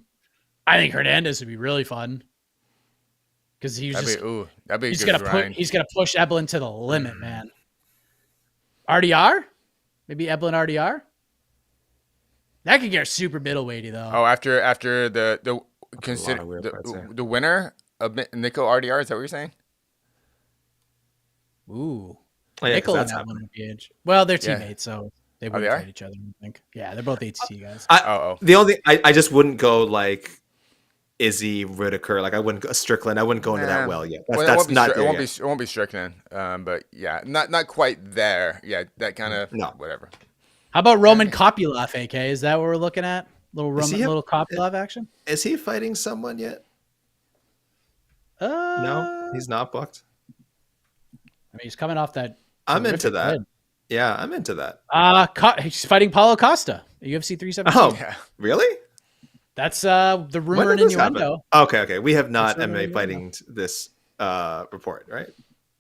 think Hernandez would be really fun because he's That'd be he's good gonna grind. he's gonna push Eblen to the limit, man. RDR, maybe Eblen RDR. That could get super middleweighty though. Oh, after the of weird fights, yeah. the winner of Nico RDR, is that what you're saying? Ooh, Oh, yeah, 'cause Nickel and that's Eblen happening. would be well, they're Yeah. teammates, so they they wouldn't are? fight each other. I think. Yeah, they're both ATT guys. The only I just wouldn't go like Izzy Whitaker. Like I wouldn't go Strickland. I wouldn't go into that well yet. That's not there yet. It won't be Strickland. But yeah, not quite there. Yeah, that kind of No. whatever. How about Roman Kopylov, AK? Is that what we're looking at? Does he have- Little Kopylov action? Is he fighting someone yet? No, No, he's not booked. I mean, he's coming off that. I'm terrific into that. win. Yeah, I'm into that. He's fighting Paulo Costa at UFC 317. Oh, Yeah. really? That's the When rumor did and this happen? innuendo. Okay. We have not That's MMA really fighting this report, right?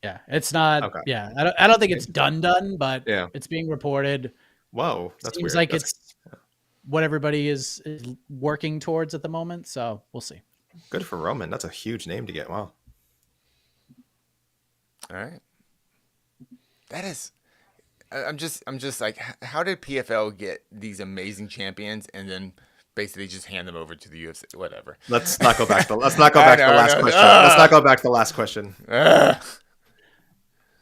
Yeah, it's not. Okay. Yeah, I don't think it's done, but Yeah. it's being reported. Whoa, that's Seems weird. like That's it's what everybody is working towards at the moment. So we'll see. good for Roman. That's a huge name to get. Wow. All right. That is. I'm just like, how did PFL get these amazing champions and then basically just hand them over to the UFC? Whatever. Let's not go back to the last question. Let's not go back to the last question.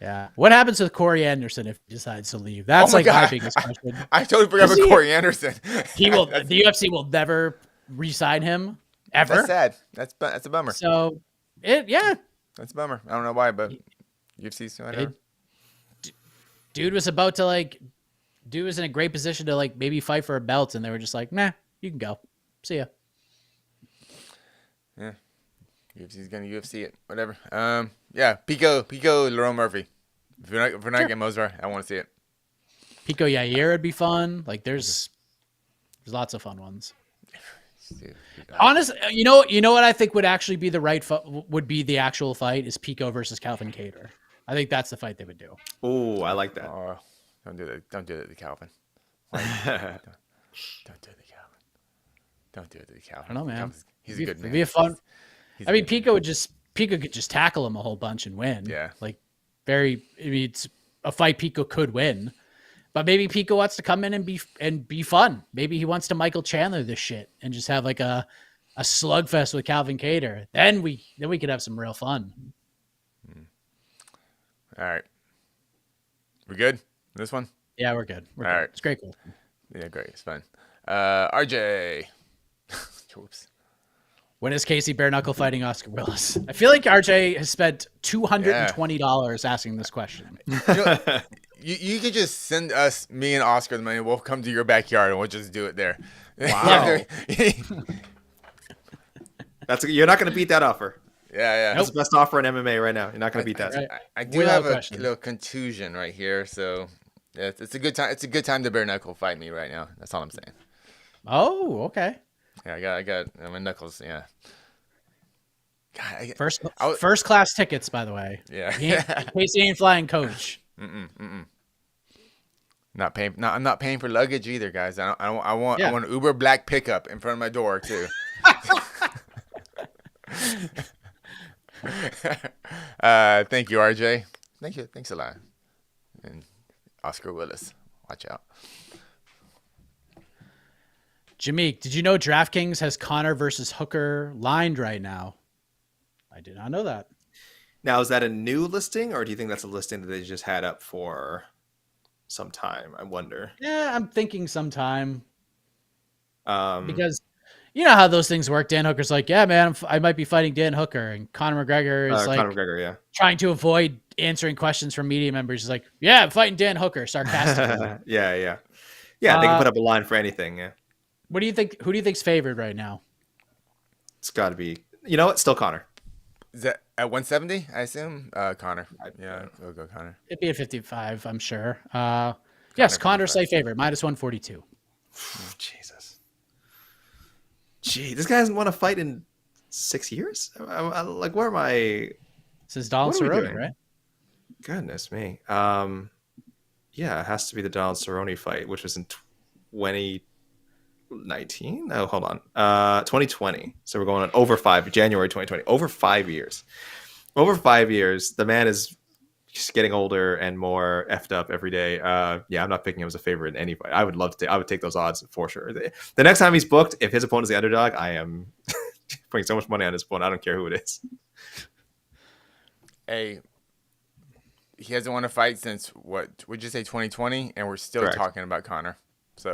Yeah. What happens with Corey Anderson if he decides to leave? That's my like my God. biggest question. I totally forgot about Corey Anderson. He will. The UFC will never re-sign him ever. That's sad. That's a bummer. So That's a bummer. I don't know why, but UFC's whatever. Dude was about to dude was in a great position to maybe fight for a belt, and they were just like, nah, you can go. See ya. Yeah. UFC's gonna UFC it. Whatever. Yeah. Pico, Lerone Murphy. If we're not getting Mozart, I want to see it. Pico Yair would be fun. There's lots of fun ones. Dude. Honestly, you know what I think would actually be the right would be the actual fight is Pico versus Calvin Kattar. I think that's the fight they would do. Oh, I like that. Oh, don't do that. Don't do it to Calvin. Don't do it to Calvin. Don't do it to Calvin. I don't know, man. He's a good man. It'd be a fun. He's I a mean, good Pico could just tackle him a whole bunch and win. Yeah. It's a fight Pico could win, but maybe Pico wants to come in and be fun. Maybe he wants to Michael Chandler this shit and just have a slugfest with Calvin Kattar. Then we could have some real fun. All right. We good? This one? Yeah, we're good. All right. It's great. Cool. Yeah, great. It's fun. RJ. Oops. When is Casey bare knuckle fighting Oscar Willis? I feel like RJ has spent $220 asking this question. You could just send me and Oscar the money. We'll come to your backyard and we'll just do it there. Wow. You're not going to beat that offer. Yeah. That's the best offer in MMA right now. You're not going to beat that. Right. I do Without have a question. little contusion right here, so yeah, it's a good time. It's a good time to bare knuckle fight me right now. That's all I'm saying. Oh, okay. Yeah, I got my knuckles. Yeah. God, First class tickets, by the way. Yeah. Casey ain't flying coach. Not paying. I'm not paying for luggage either, guys. I want Yeah. an Uber black pickup in front of my door too. Thank you, RJ. Thank you. Thanks a lot. And Oscar Willis, watch out. Jameek, did you know DraftKings has Connor versus Hooker lined right now? I did not know that. Now, is that a new listing, or do you think that's a listing that they just had up for some time? I wonder. Yeah, I'm thinking sometime. Um, Because you know how those things work. Dan Hooker's like, yeah, man, I might be fighting Dan Hooker. And Conor McGregor is like Conor McGregor, yeah. trying to avoid answering questions from media members. He's like, yeah, I'm fighting Dan Hooker, sarcastically. Yeah. They can put up a line for anything, yeah. What do you think? Who do you think's favored right now? It's got to be, you know what? Still Conor. Is that at 170? I assume Connor. Yeah, we'll go Connor. It'd be at 55, I'm sure. Yes, Connor's slight favorite, minus 142. Jesus. Gee, this guy hasn't won a fight in 6 years? Like, where am I? This is Donald What are we Cerrone, doing? right? Goodness me. Yeah, it has to be the Donald Cerrone fight, which was in 2019. No, hold on. 2020. So we're going on January 2020. Over 5 years. Over 5 years, the man is just getting older and more effed up every day. Yeah, I'm not picking him as a favorite in any fight. I would take those odds for sure. The next time he's booked, if his opponent is the underdog, I am putting so much money on his opponent. I don't care who it is. Hey, he hasn't won a fight since what? Would you say 2020? And we're still Correct. talking about Connor. So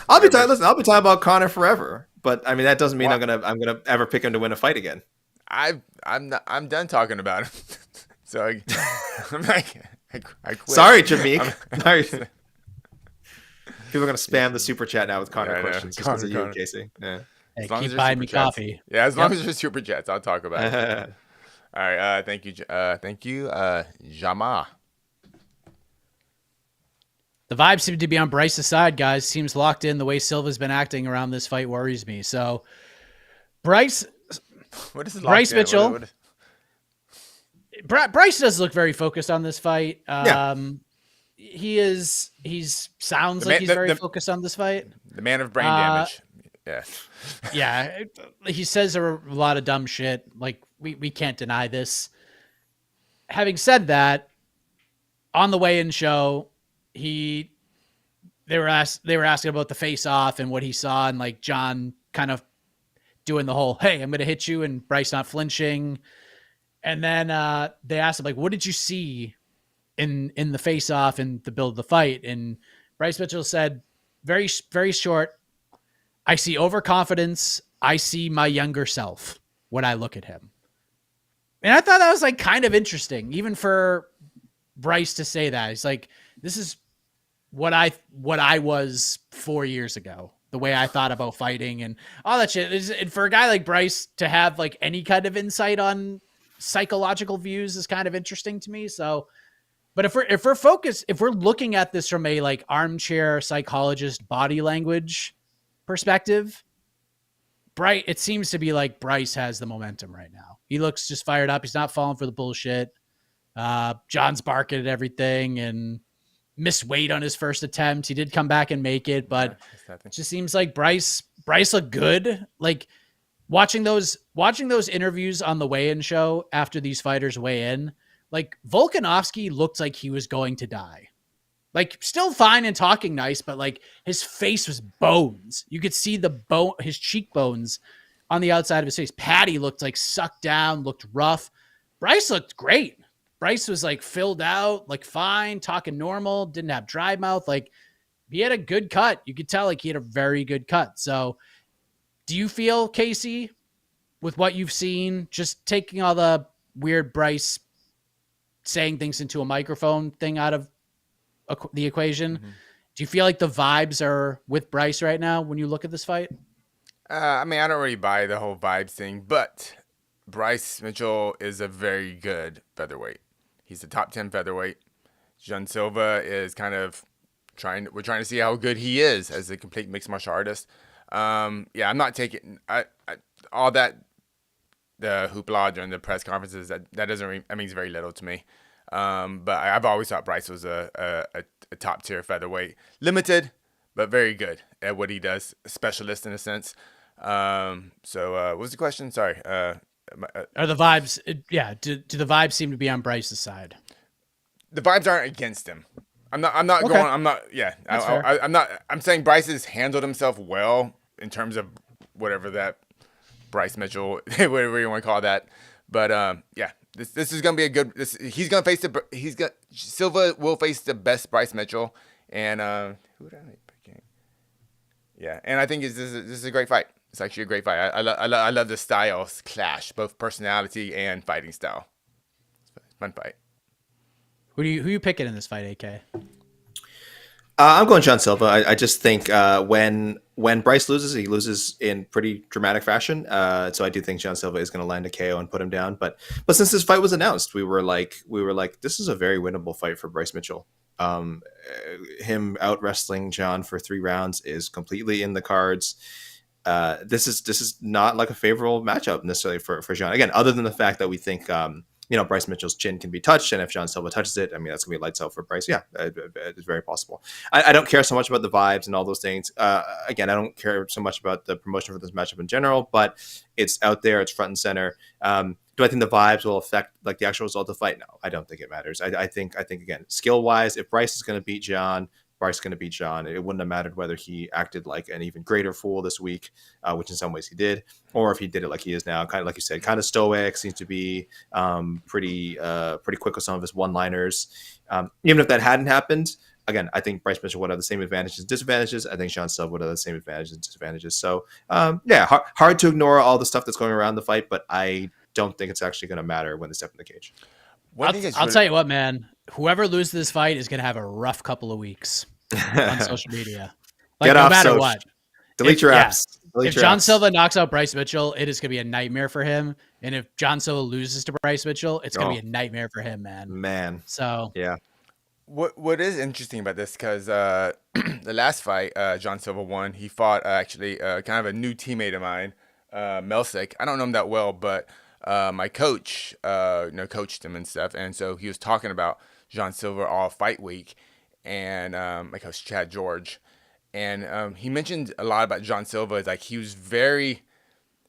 I'll be talking about Connor forever. But I mean, that doesn't mean I'm gonna ever pick him to win a fight again. I'm done talking about him. So I'm like, I quit. Sorry, Jameek. Sorry. People are gonna spam the super chat now with Connor questions just because of you, Casey. Yeah. Hey, As long keep as there's buying me super chats. coffee. Yeah, as long as there's super chats, I'll talk about it. All right, thank you, Jama. The vibe seemed to be on Bryce's side, guys. Seems locked in. The way Silva's been acting around this fight worries me. So, Bryce Mitchell. Bryce does look very focused on this fight. He sounds like he's very focused on this fight. The man of brain damage. Yeah. Yeah. He says a lot of dumb shit. Like, we can't deny this. Having said that, on the weigh-in show, they were asking about the face-off and what he saw, and like John kind of doing the whole, hey, I'm going to hit you, and Bryce not flinching. And then they asked him, like, what did you see in the face-off and the build of the fight? And Bryce Mitchell said, very, very short, I see overconfidence. I see my younger self when I look at him. And I thought that was like kind of interesting, even for Bryce to say that. He's like, this is what I was 4 years ago, the way I thought about fighting and all that shit. And for a guy like Bryce to have like any kind of insight on psychological views is kind of interesting to me. So, but if we're looking at this from a like armchair psychologist body language perspective, it seems to be like Bryce has the momentum right now. He looks just fired up. He's not falling for the bullshit. John's barking at everything and missed weight on his first attempt. He did come back and make it, but it just seems like Bryce looked good. Like watching those interviews on the weigh-in show after these fighters weigh in, like Volkanovski looked like he was going to die. Like still fine and talking nice, but like his face was bones. You could see his cheekbones on the outside of his face. Paddy looked like sucked down, looked rough. Bryce looked great. Bryce was like filled out, like fine, talking normal, didn't have dry mouth. Like he had a good cut. You could tell like he had a very good cut. So do you feel, Casey, with what you've seen, just taking all the weird Bryce saying things into a microphone thing out of the equation, do you feel like the vibes are with Bryce right now when you look at this fight? I mean, I don't really buy the whole vibes thing, but Bryce Mitchell is a very good featherweight. He's a top 10 featherweight. John Silva is kind of we're trying to see how good he is as a complete mixed martial artist. I'm not taking all that, the hoopla during the press conferences, that means very little to me. But I've always thought Bryce was a top tier featherweight, limited, but very good at what he does, a specialist in a sense. What was the question? Sorry. Are the vibes? Do the vibes seem to be on Bryce's side? The vibes aren't against him. I'm not Okay. going. I'm not. Yeah. That's fair. I'm not. I'm saying Bryce has handled himself well in terms of whatever that Bryce Mitchell, whatever you want to call that. But yeah, this is gonna be a good. He's gonna face Silva will face the best Bryce Mitchell, and who did I end up picking? Yeah, and I think this is a great fight. It's actually a great fight. I love the styles clash, both personality and fighting style. It's a fun fight. Who you picking in this fight, AK? I'm going John Silva. I just think when Bryce loses, he loses in pretty dramatic fashion. So I do think John Silva is going to land a KO and put him down. But since this fight was announced, we were like, this is a very winnable fight for Bryce Mitchell. Him out wrestling John for 3 rounds is completely in the cards. This is not like a favorable matchup necessarily for John. Again, other than the fact that we think Bryce Mitchell's chin can be touched, and if John Silva touches it, I mean, that's gonna be lights out for Bryce. Yeah, it's very possible. I don't care so much about the vibes and all those things. Again, I don't care so much about the promotion for this matchup in general, but it's out there, it's front and center. Do I think the vibes will affect like the actual result of the fight? No, I don't think it matters. I think again, skill wise, if Bryce is going to beat John, Bryce is going to beat John. It wouldn't have mattered whether he acted like an even greater fool this week, which in some ways he did, or if he did it like he is now, kind of like you said, kind of stoic, seems to be pretty quick with some of his one-liners. Even if that hadn't happened, again, I think Bryce Mitchell would have the same advantages and disadvantages. I think John Silva would have the same advantages and disadvantages. So hard to ignore all the stuff that's going around the fight, but I don't think it's actually going to matter when they step in the cage. I'll tell you what, man. Whoever loses this fight is going to have a rough couple of weeks on social media. Like, Get no off matter social. what. Delete your apps. Delete If your John apps. Silva knocks out Bryce Mitchell, it is going to be a nightmare for him. And if John Silva loses to Bryce Mitchell, it's going to be a nightmare for him, man. So yeah. What is interesting about this, because the last fight John Silva won, he fought actually kind of a new teammate of mine, Melsick. I don't know him that well, but my coach coached him and stuff, and so he was talking about John Silva all fight week, and my coach Chad George, and he mentioned a lot about John Silva. It's like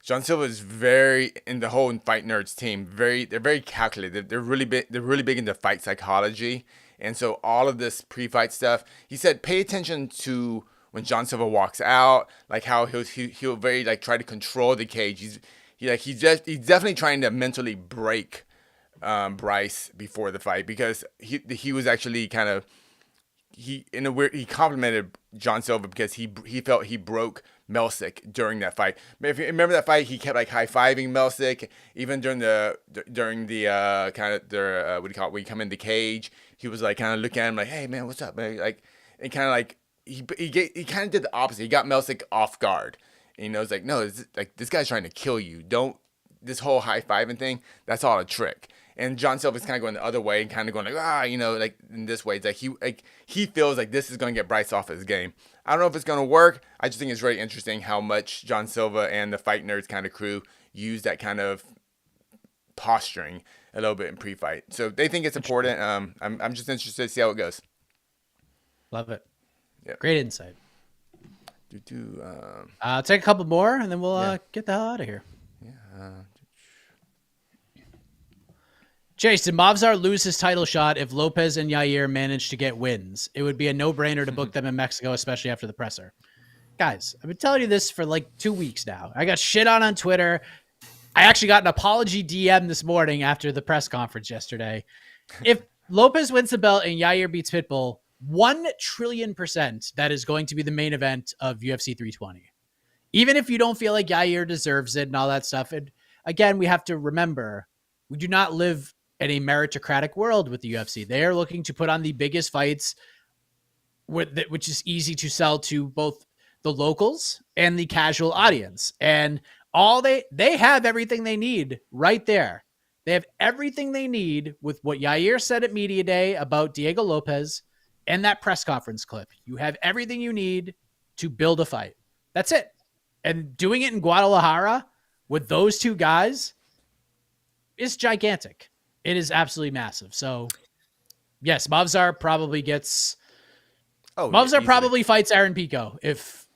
John Silva is very in the whole Fight Nerds team. They're very calculated. They're really big. They're really big into fight psychology. And so all of this pre-fight stuff, he said, pay attention to when John Silva walks out, like how he'll very like try to control the cage. He's definitely trying to mentally break Bryce before the fight, because he was actually kind of he complimented John Silva because he felt he broke Melsick during that fight. If you remember that fight, he kept like high-fiving Melsick even during the kind of their what do you call it, when you come in the cage. He was like kind of looking at him like, hey man, what's up, man? Like, and kind of like he kind of did the opposite. He got Melsick off guard. And it's like, no, this guy's trying to kill you. Don't, this whole high-fiving thing, that's all a trick. And John Silva's kind of going the other way and kind of going like, like in this way. It's like he feels like this is going to get Bryce off his game. I don't know if it's going to work. I just think it's very interesting how much John Silva and the Fight Nerds kind of crew use that kind of posturing a little bit in pre-fight. So they think it's important. I'm just interested to see how it goes. love it. Yep. Great insight. I'll take a couple more and then we'll get the hell out of here. Chase, did Movsar lose his title shot if Lopez and Yair managed to get wins? It would be a no-brainer to book them in Mexico, especially after the presser. Guys, I've been telling you this for like 2 weeks now. I got shit on Twitter. I actually got an apology DM this morning after the press conference yesterday. If Lopez wins the belt and Yair beats Pitbull, 1,000,000,000% that is going to be the main event of UFC 320. Even if you don't feel like Yair deserves it and all that stuff. And again, we have to remember, we do not live in a meritocratic world with the UFC. They are looking to put on the biggest fights, which is easy to sell to both the locals and the casual audience. And they have everything they need right there. They have everything they need with what Yair said at Media Day about Diego Lopez and that press conference clip. You have everything you need to build a fight. That's it. And doing it in Guadalajara with those two guys is gigantic. It is absolutely massive. So, yes, Movsar probably gets... Movsar probably fights Aaron Pico if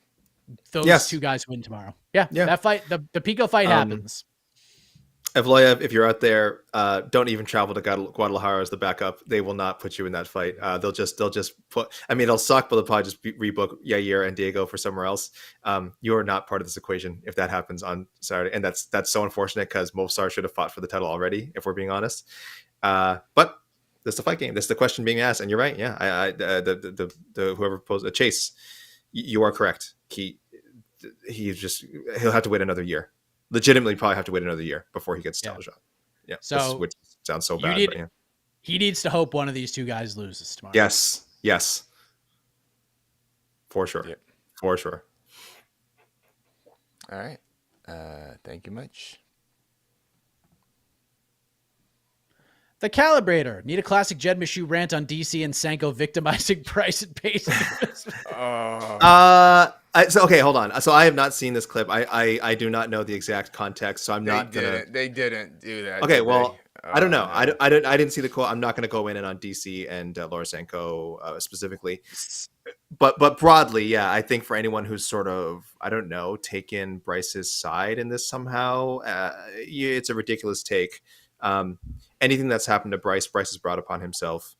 those two guys win tomorrow. Yeah. That fight, the Pico fight happens. Evloev, if you're out there, don't even travel to Guadalajara as the backup. They will not put you in that fight. They'll just put. I mean, it'll suck, but they'll probably just rebook Yair and Diego for somewhere else. You're not part of this equation if that happens on Saturday, and that's so unfortunate because Movsar should have fought for the title already, if we're being honest. But this is the fight game. This is the question being asked, and you're right. Yeah, the whoever posed a Chase, you are correct. He'll have to wait another year. Legitimately probably have to wait another year before he gets a title shot. Yeah. So which sounds so bad. But yeah. He needs to hope one of these two guys loses tomorrow. Yes. For sure. Yep. For sure. All right. Thank you much. The Calibrator. Need a classic Jed Meshew rant on DC and Sanko victimizing Price and Pace. So okay, hold on. So I have not seen this clip. I do not know the exact context, so They didn't do that. Okay, well, I don't know. No. I didn't see the quote. I'm not going to go in on DC and Laura Sanko specifically, but broadly, yeah. I think for anyone who's sort of taken Bryce's side in this somehow, it's a ridiculous take. Anything that's happened to Bryce has brought upon himself.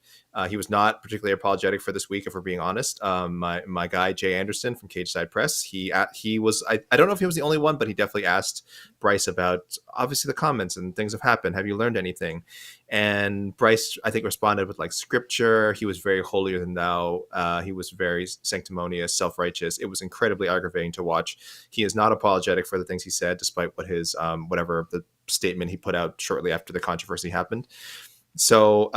He was not particularly apologetic for this week, if we're being honest. My guy Jay Anderson from Cage Side Press, he was. I don't know if he was the only one, but he definitely asked Bryce about obviously the comments and things have happened. Have you learned anything? And Bryce, I think, responded with like scripture. He was very holier than thou. He was very sanctimonious, self-righteous. It was incredibly aggravating to watch. He is not apologetic for the things he said, despite what his whatever the statement he put out shortly after the controversy happened. So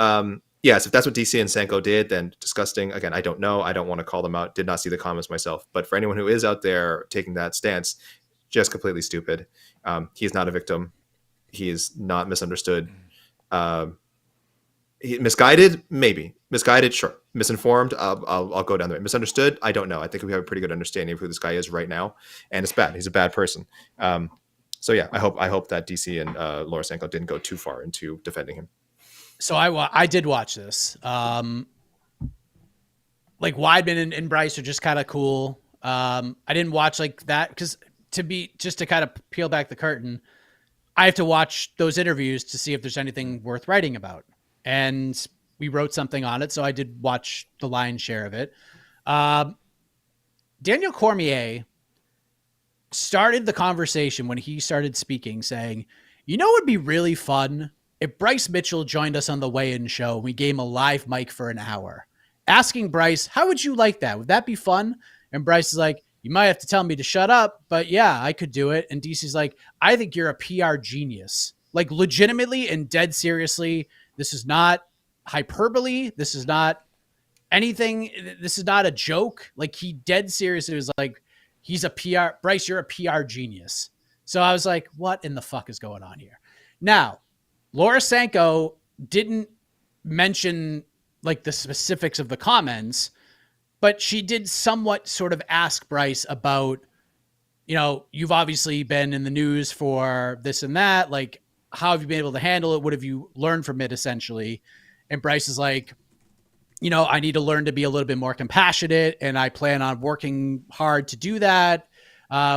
yes, if that's what DC and Sanko did, then disgusting. Again, I don't know. I don't want to call them out. Did not see the comments myself. But for anyone who is out there taking that stance, just completely stupid. He is not a victim. He is not misunderstood. Misguided, maybe. Misguided, sure. Misinformed, I'll go down there. Misunderstood, I don't know. I think we have a pretty good understanding of who this guy is right now, and it's bad. He's a bad person. So yeah, I hope that DC and Laura Sanko didn't go too far into defending him. So I did watch this. Like Weidman and Bryce are just kind of cool. I didn't watch like that because to kind of peel back the curtain, I have to watch those interviews to see if there's anything worth writing about. And we wrote something on it, so I did watch the lion's share of it. Daniel Cormier started the conversation when he started speaking saying, you know, it would be really fun if Bryce Mitchell joined us on the weigh-in show. We gave him a live mic for an hour. Asking Bryce, how would you like that? Would that be fun? And Bryce is like, you might have to tell me to shut up, but yeah, I could do it. And DC's like, I think you're a PR genius. Like legitimately and dead seriously, this is not hyperbole. This is not anything. This is not a joke. Like he dead seriously was like, he's a PR, Bryce, you're a PR genius. So I was like, what in the fuck is going on here? Now, Laura Sanko didn't mention like the specifics of the comments, but she did somewhat sort of ask Bryce about, you know, you've obviously been in the news for this and that. Like, how have you been able to handle it? What have you learned from it, essentially? And Bryce is like, you know, I need to learn to be a little bit more compassionate, and I plan on working hard to do that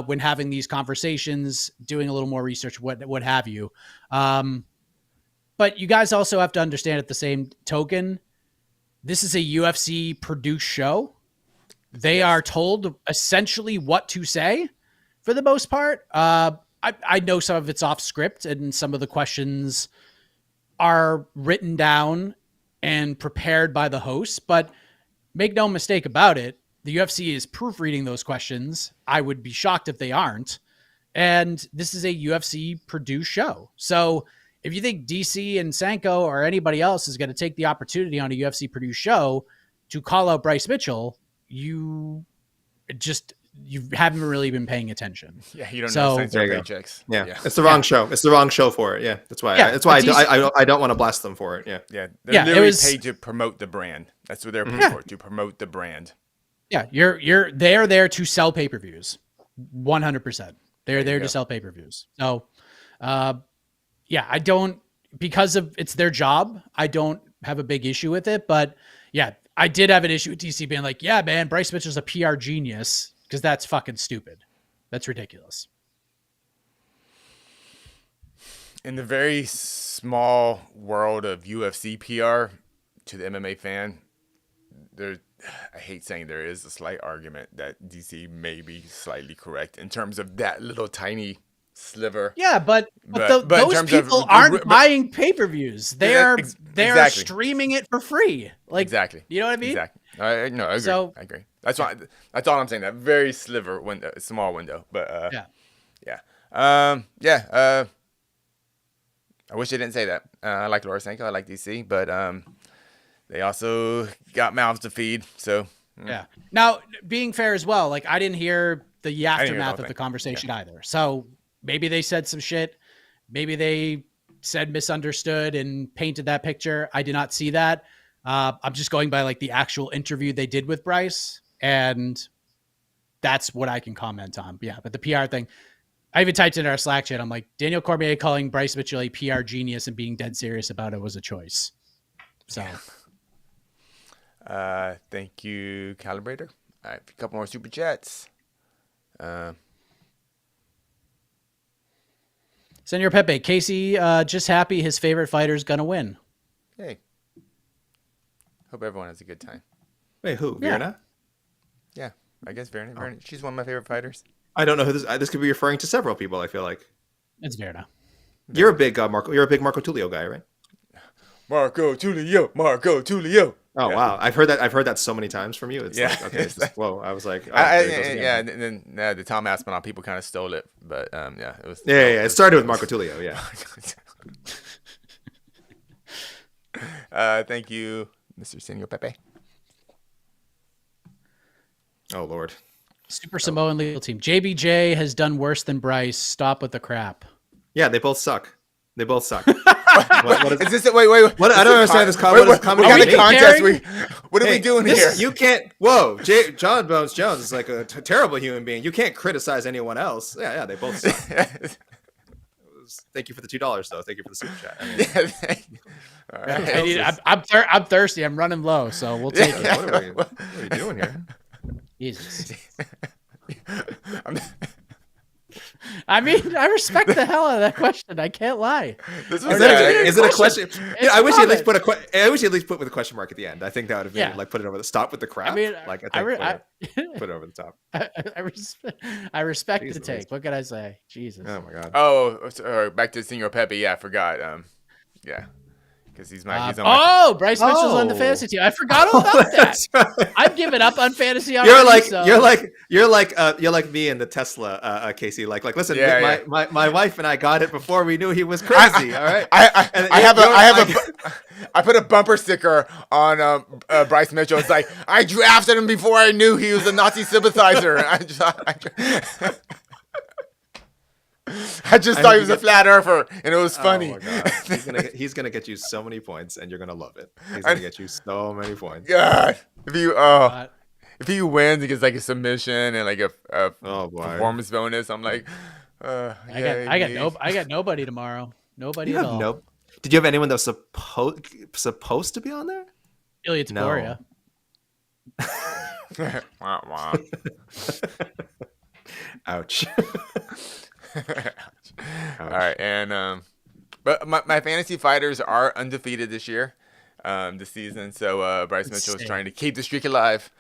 when having these conversations, doing a little more research, what have you. But you guys also have to understand at the same token, this is a UFC produced show. They are told essentially what to say for the most part. I know some of it's off script and some of the questions are written down and prepared by the hosts, but make no mistake about it. The UFC is proofreading those questions. I would be shocked if they aren't. And this is a UFC produced show. So if you think DC and Sanko or anybody else is going to take the opportunity on a UFC produced show to call out Bryce Mitchell, you haven't really been paying attention. Yeah, you don't know paychecks. Yeah, it's the wrong show. It's the wrong show for it. Yeah, that's why. Yeah, that's why I don't want to blast them for it. Yeah. They're literally paid to promote the brand. That's what they're paid for, to promote the brand. Yeah, they're there to sell pay-per-views, 100%. They're there to sell pay-per-views. So, I don't, because of it's their job, I don't have a big issue with it. But yeah, I did have an issue with DC being like, yeah, man, Bryce Mitchell's a PR genius, because that's fucking stupid. That's ridiculous. in the very small world of UFC PR, to the MMA fan, I hate saying there is a slight argument that DC may be slightly correct in terms of that little tiny sliver. Yeah, but in those terms people of, aren't buying pay-per-views. They are exactly. streaming it for free. Like, exactly. You know what I mean? Exactly. I agree. So- I agree. That's all I'm saying. That very sliver window, small window. But yeah. I wish I didn't say that. I like Lorosenko. I like DC, but they also got mouths to feed. So Yeah. Now, being fair as well, like I didn't hear the aftermath of thing. the conversation either. So maybe they said some shit. Maybe they said misunderstood and painted that picture. I did not see that. I'm just going by like the actual interview they did with Bryce, and that's what I can comment on. Yeah, but the PR thing, I even typed in our Slack chat. I'm like, Daniel Cormier calling Bryce Mitchell a PR genius and being dead serious about it was a choice. So, thank you, Calibrator. All right, a couple more super chats. Senor Pepe, Casey, just happy his favorite fighter's gonna win. Hey, hope everyone has a good time. Wait, who? Yeah. Virna? Yeah, I guess Verna. She's one of my favorite fighters. I don't know who this could be referring to several people. I feel like It's Verna. you're a big Marco. You're a big Marco Tullio guy, right? Marco Tullio. Oh wow, I've heard that so many times from you. It's like, okay, It's like- whoa. I was like, oh, Yeah, there it goes again. and then the Tom Aspinall people kind of stole it, but yeah, it was. Yeah. It started with Marco Tullio. Yeah. Thank you, Mr. Senor Pepe. Oh Lord. Super Samoan legal team. JBJ has done worse than Bryce. Stop with the crap. Yeah, they both suck. what is, Is this wait? what, I don't understand this comment. What kind of contest what are we doing here? You can't. Whoa, John Bones Jones is like a terrible human being. You can't criticize anyone else. Yeah, they both suck. Thank you for the $2, though. Thank you for the super chat. I mean, All right. I'm thirsty. I'm running low, so we'll take it. what are you doing here? Jesus. I mean, I respect the hell out of that question. I can't lie. This Is was it a question? Yeah, I wish you at least comment. put with a question mark at the end. I think that would have been like put it over the stop with the crap. I mean, like I put it over the top. I respect Jesus the take. What can I say? Jesus. Oh my god. Oh, sorry, back to Senor Pepe. Yeah, I forgot. Yeah, because he's on my. Bryce Mitchell's on the fantasy team. I forgot all about that. Right. I've given up on fantasy already. You're like me and the Tesla, Casey. Like listen, my wife and I got it before we knew he was crazy. All right. I put a bumper sticker on Bryce Mitchell. It's like I drafted him before I knew he was a Nazi sympathizer. I just thought he was a flat earther, and it was funny. Oh my God. He's gonna get you so many points, and you're gonna love it. He's gonna get you so many points. God, if he wins, he gets like a submission and like a performance bonus. I'm like, I got nobody tomorrow. Nobody at all. Did you have anyone that was supposed to be on there? Ilya Taporia. Wow. Ouch. All right, and but my fantasy fighters are undefeated this year, this season. So Bryce Mitchell is trying to keep the streak alive.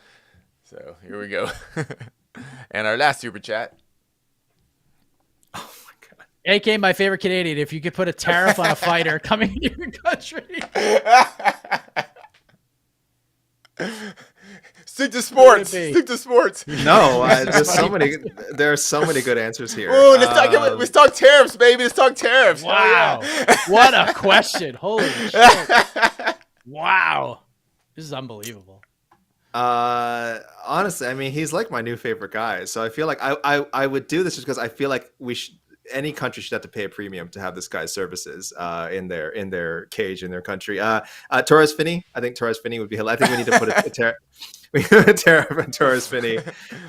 So here we go. And our last super chat. Oh my god. AK, my favorite Canadian. If you could put a tariff on a fighter coming into your country. Stick to sports. No, there are so many good answers here. Oh, let's talk tariffs, baby. Let's talk tariffs. Wow. What a question. Holy shit. Wow. This is unbelievable. Honestly, I mean, he's like my new favorite guy. So I feel like I would do this just because I feel like any country should have to pay a premium to have this guy's services in their cage in their country. Torres Finney, I think Torres Finney would be. I think we need to put a tariff on Torres Finney.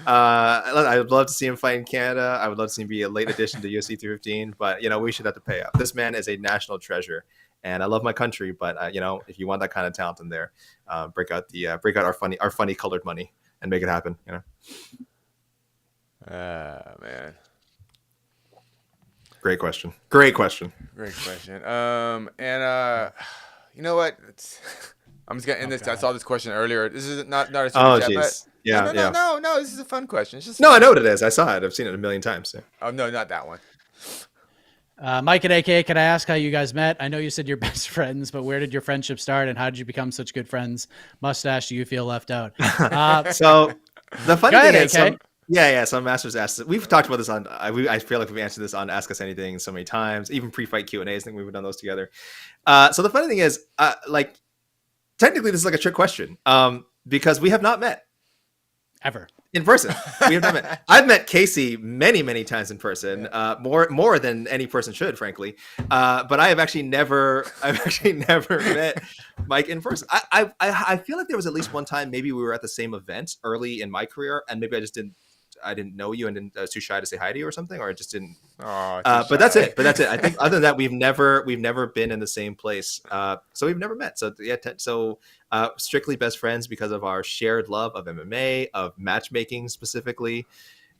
I would love to see him fight in Canada. I would love to see him be a late addition to UFC 315. But we should have to pay up. This man is a national treasure, and I love my country. But if you want that kind of talent in there, break out our funny colored money and make it happen. Man. Great question. Great question. Great question. You know what? I'm just gonna end this. I saw this question earlier. This is not a super chat, but Yeah, no. This is a fun question. It's just no, I know what it is. I saw it. I've seen it a million times. Yeah. Oh no, not that one. Mike and AK, can I ask how you guys met? I know you said you're best friends, but where did your friendship start and how did you become such good friends? Mustache, do you feel left out? So the funny thing is, AK. some masters asked. We've talked about this on. I feel like we've answered this on Ask Us Anything so many times. Even pre-fight Q&As. I think we've done those together. So the funny thing is, like, technically this is like a trick question, because we have not met Ever. in person. We have not met. I've met Casey many times in person, more than any person should, frankly. But I have actually never met Mike in person. I feel like there was at least one time maybe we were at the same event early in my career, and maybe I didn't know you and I was too shy to say hi to you or something, or I just didn't. But that's it. I think other than that, we've never been in the same place. So we've never met. So yeah, strictly best friends because of our shared love of MMA, of matchmaking specifically,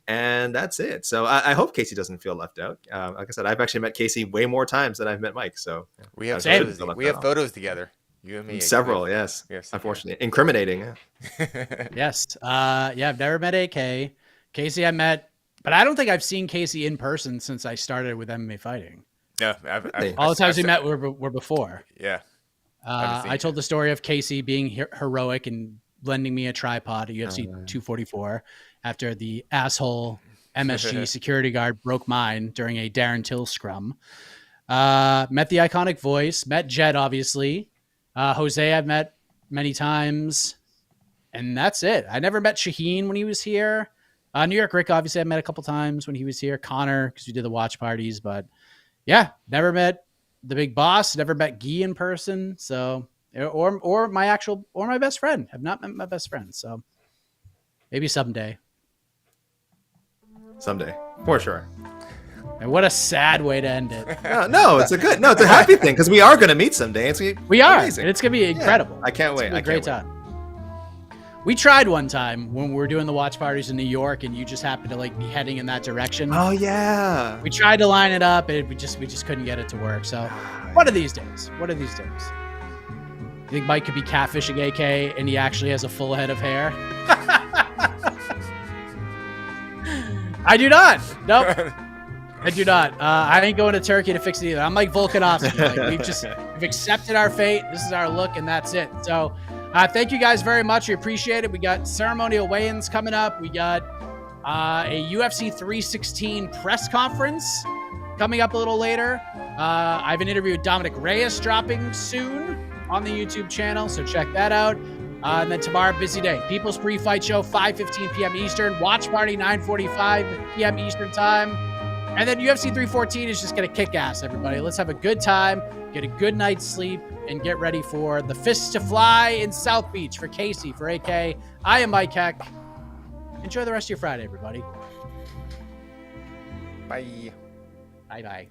and that's it. So I hope Casey doesn't feel left out. Like I said, I've actually met Casey way more times than I've met Mike. So we have photos together. You and me. Several, yes. Unfortunately, incriminating. Yes. I've never met AK. Casey I met, but I don't think I've seen Casey in person since I started with MMA fighting. Yeah, all the times we met were before. Yeah. I told the story of Casey being heroic and lending me a tripod at UFC 244 after the asshole MSG security guard broke mine during a Darren Till scrum. Met the iconic voice, met Jed, obviously. Jose I've met many times, and that's it. I never met Shaheen when he was here. New York Rick, obviously, I met a couple times when he was here. Connor, because we did the watch parties. But yeah, never met the big boss. Never met Guy in person. So, or my best friend. Have not met my best friend. So maybe someday. Someday, for sure. And what a sad way to end it. No, it's a happy thing because we are going to meet someday. We are, amazing. and it's going to be incredible. I can't wait. It's gonna be a great time. We tried one time when we were doing the watch parties in New York, and you just happened to be heading in that direction. Oh yeah. We tried to line it up, and we just couldn't get it to work. So, one of these days. You think Mike could be catfishing AK, and he actually has a full head of hair? I do not. Nope. I do not. I ain't going to Turkey to fix it either. I'm like Volkanovski. We've accepted our fate. This is our look, and that's it. So. Thank you guys very much. We appreciate it. We got ceremonial weigh-ins coming up. We got a UFC 316 press conference coming up a little later. I have an interview with Dominic Reyes dropping soon on the YouTube channel, so check that out. And then tomorrow, busy day. People's Pre-Fight Show, 5:15 p.m. Eastern. Watch Party, 9:45 p.m. Eastern Time. And then UFC 314 is just going to kick ass, everybody. Let's have a good time, get a good night's sleep, and get ready for the Fists to Fly in South Beach. For Casey, for AK, I am Mike Heck. Enjoy the rest of your Friday, everybody. Bye. Bye-bye.